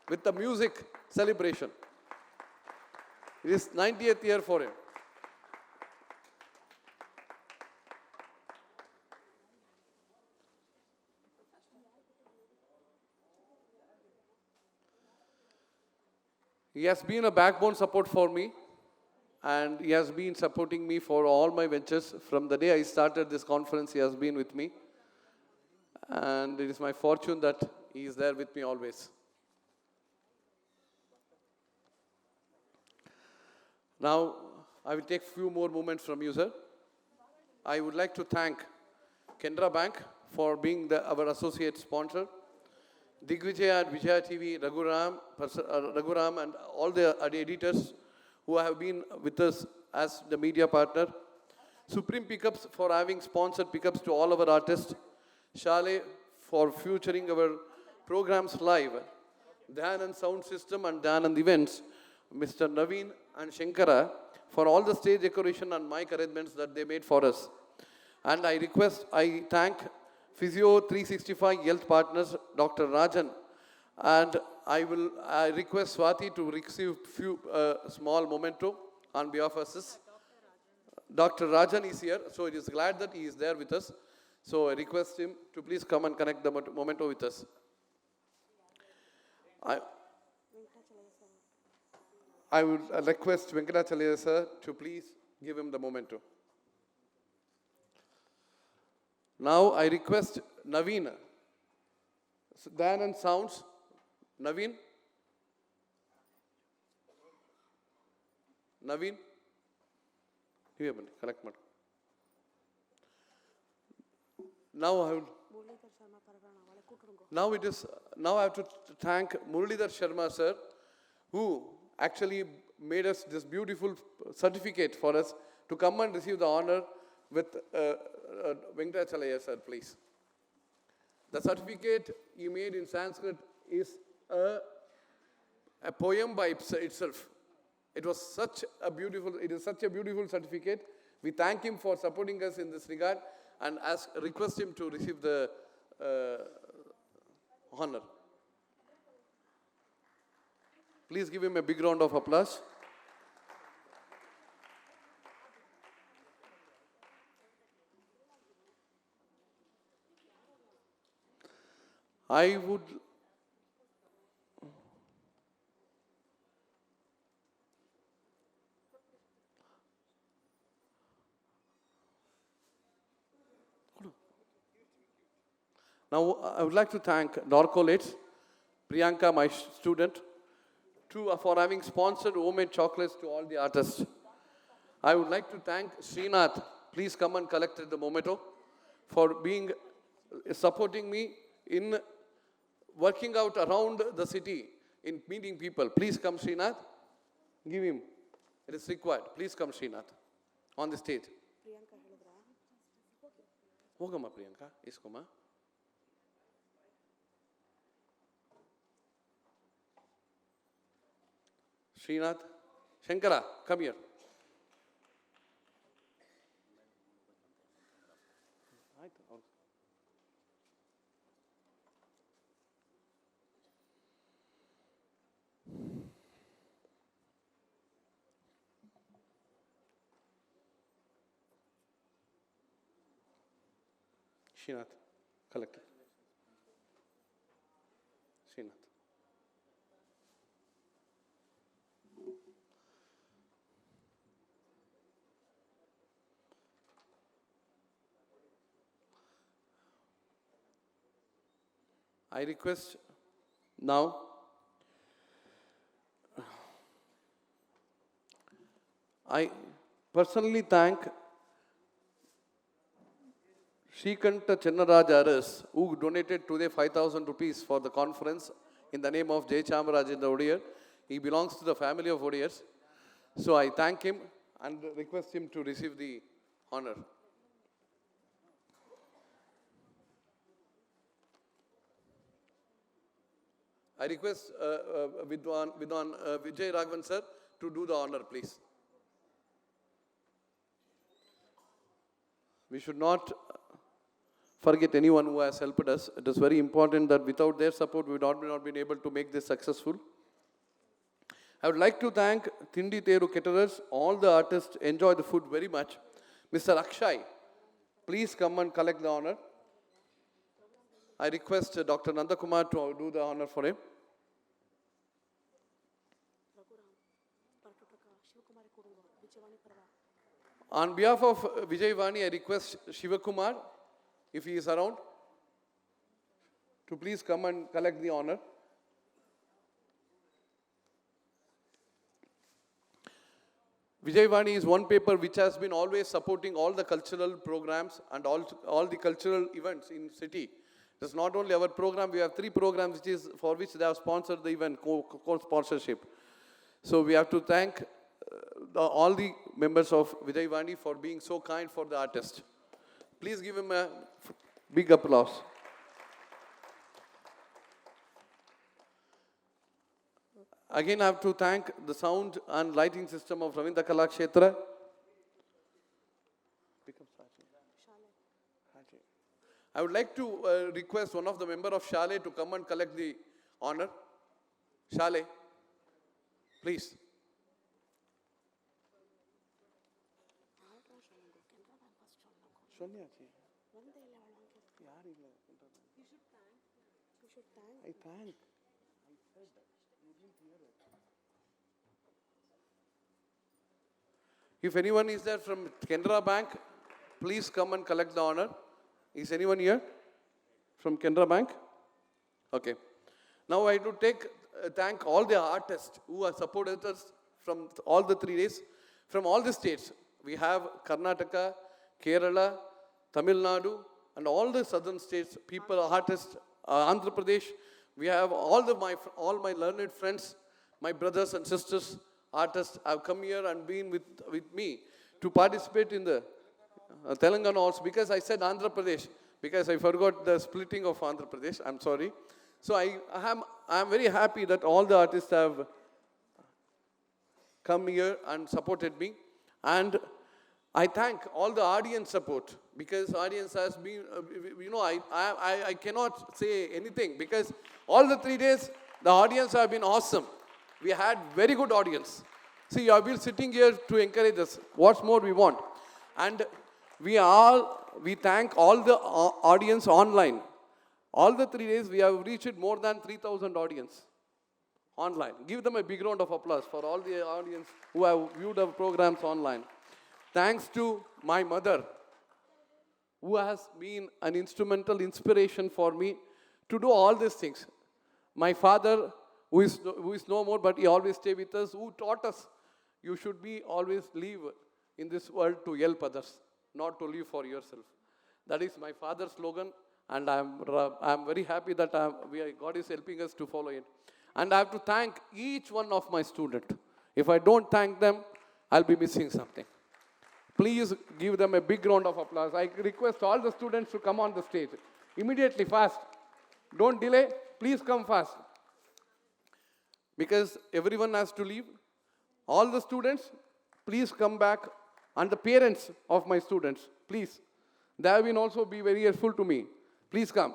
with the music celebration. It is 90th year for him. He has been a backbone support for me, and he has been supporting me for all my ventures. From the day I started this conference, he has been with me. And it is my fortune that he is there with me always. Now, I will take few more moments from you, sir. I would like to thank Canara Bank for being our associate sponsor. Digvijaya and Vijaya TV, Raghuram and all the editors who have been with us as the media partner. Supreme Pickups for having sponsored pickups to all our artists. Shale for featuring our programs live. Dhanand Sound System and Dhanand Events. Mr. Naveen and Shankara for all the stage decoration and mic arrangements that they made for us. And I thank Physio 365 Health Partners, Dr. Rajan. And I request Swati to receive few small memento on behalf of us. Dr. Rajan is here, so it is glad that he is there with us. So I request him to please come and connect the memento with us. I would request Veenaganalaya sir to please give him the memento. Now I request Naveen. Dan and Sounds. Naveen. Naveen. Here, collect matter. Now I have to thank Muralidhar Sharma sir, who actually made us this beautiful certificate for us to come and receive the honor with Veenaganalaya sir, please. The certificate he made in Sanskrit is a poem by itself. It is such a beautiful certificate. We thank him for supporting us in this regard and request him to receive the honor. Please give him a big round of applause. I would like to thank Norcolates, Priyanka, my student, for having sponsored homemade chocolates to all the artists. I would like to thank Srinath. Please come and collect the memento for supporting me in working out around the city in meeting people. Please come, Srinath. Give him. It is required. Please come, Srinath, on the stage. Hogama Priyanka, iskoma. Srinath, Shankara, come here. Srinath, collect it. Srinath. I request now I personally thank Shrikanta Chennaraj Aras, who donated today 5,000 rupees for the conference in the name of Jay Chamarajendra Odiyar. He belongs to the family of Odiyars. So I thank him and request him to receive the honor. I request Vidwan Vijay Raghavan sir to do the honor, please. We should not forget anyone who has helped us. It is very important that without their support, we would not been able to make this successful. I would like to thank Tindi Teru caterers. All the artists enjoy the food very much. Mr. Akshay, please come and collect the honor. I request Dr. Nandakumar to do the honor for him. On behalf of Vijay Vani, I request Shivakumar, if he is around, to please come and collect the honor. Vijay Vani is one paper which has been always supporting all the cultural programs and all the cultural events in city. It's not only our program, we have 3 programs for which they have sponsored the event, co-sponsorship. So we have to thank all the members of Vijay Vani for being so kind for the artist. Please give him a big applause. Again, I have to thank the sound and lighting system of Ravindra Kalakshetra. I would like to request one of the member of Shale to come and collect the honor. Shale, please. I thank. If anyone is there from Canara Bank, please come and collect the honor. Is anyone here from Canara Bank? Okay. Now I do thank all the artists who have supported us from all the 3 days, from all the states. We have Karnataka, Kerala, Tamil Nadu, and all the southern states, people, artists, Andhra Pradesh. We have all my learned friends, my brothers and sisters, artists have come here and been with me to participate in the Telangana also, because I said Andhra Pradesh, because I forgot the splitting of Andhra Pradesh. I'm sorry. So I am very happy that all the artists have come here and supported me. And I thank all the audience support, because audience has been, I cannot say anything, because all the 3 days, the audience have been awesome. We had very good audience. See, you have been sitting here to encourage us. What's more we want? And we thank all the audience online. All the 3 days, we have reached more than 3,000 audience online. Give them a big round of applause for all the audience who have viewed our programs online. Thanks to my mother, who has been an instrumental inspiration for me to do all these things. My father, who is no more, but he always stay with us, who taught us, you should be always live in this world to help others, not to live for yourself. That is my father's slogan, and I'm very happy that God is helping us to follow it. And I have to thank each one of my students. If I don't thank them, I'll be missing something. Please give them a big round of applause. I request all the students to come on the stage. Immediately, fast. Don't delay. Please come fast. Because everyone has to leave. All the students, please come back. And the parents of my students, please. They have been also be very helpful to me. Please come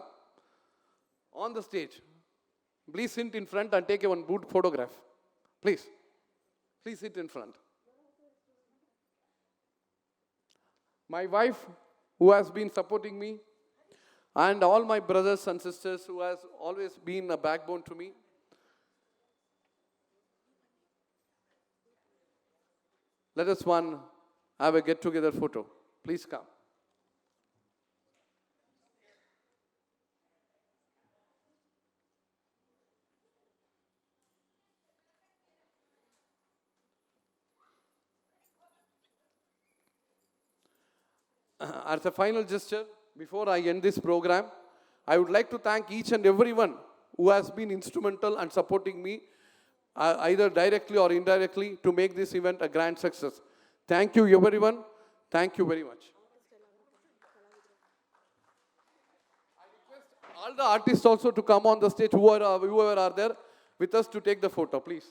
on the stage. Please sit in front and take one good photograph. Please. Please sit in front. My wife, who has been supporting me, and all my brothers and sisters who has always been a backbone to me. Let us have a get-together photo. Please come. As a final gesture, before I end this program, I would like to thank each and everyone who has been instrumental and supporting me, either directly or indirectly, to make this event a grand success. Thank you, everyone. Thank you very much. I request all the artists also to come on the stage, whoever are there with us, to take the photo, please.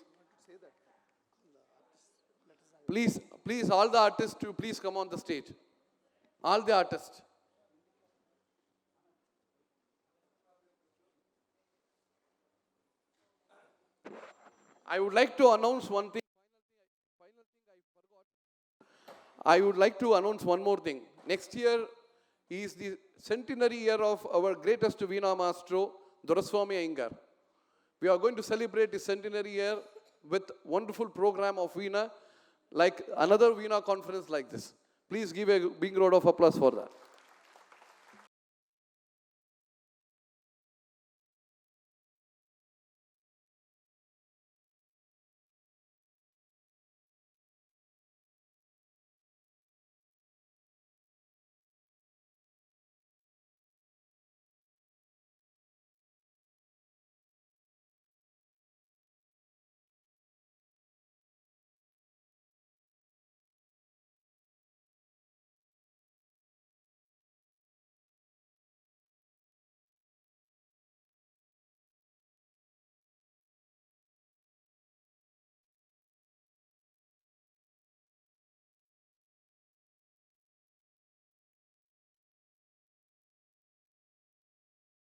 Please, all the artists to please come on the stage. All the artists. I would like to announce one thing. Final thing I forgot. I would like to announce one more thing. Next year is the centenary year of our greatest Veena maestro, Narasimha Iyengar. We are going to celebrate the centenary year with wonderful program of Veena, like another Veena conference like this. Please give a big round of applause for that.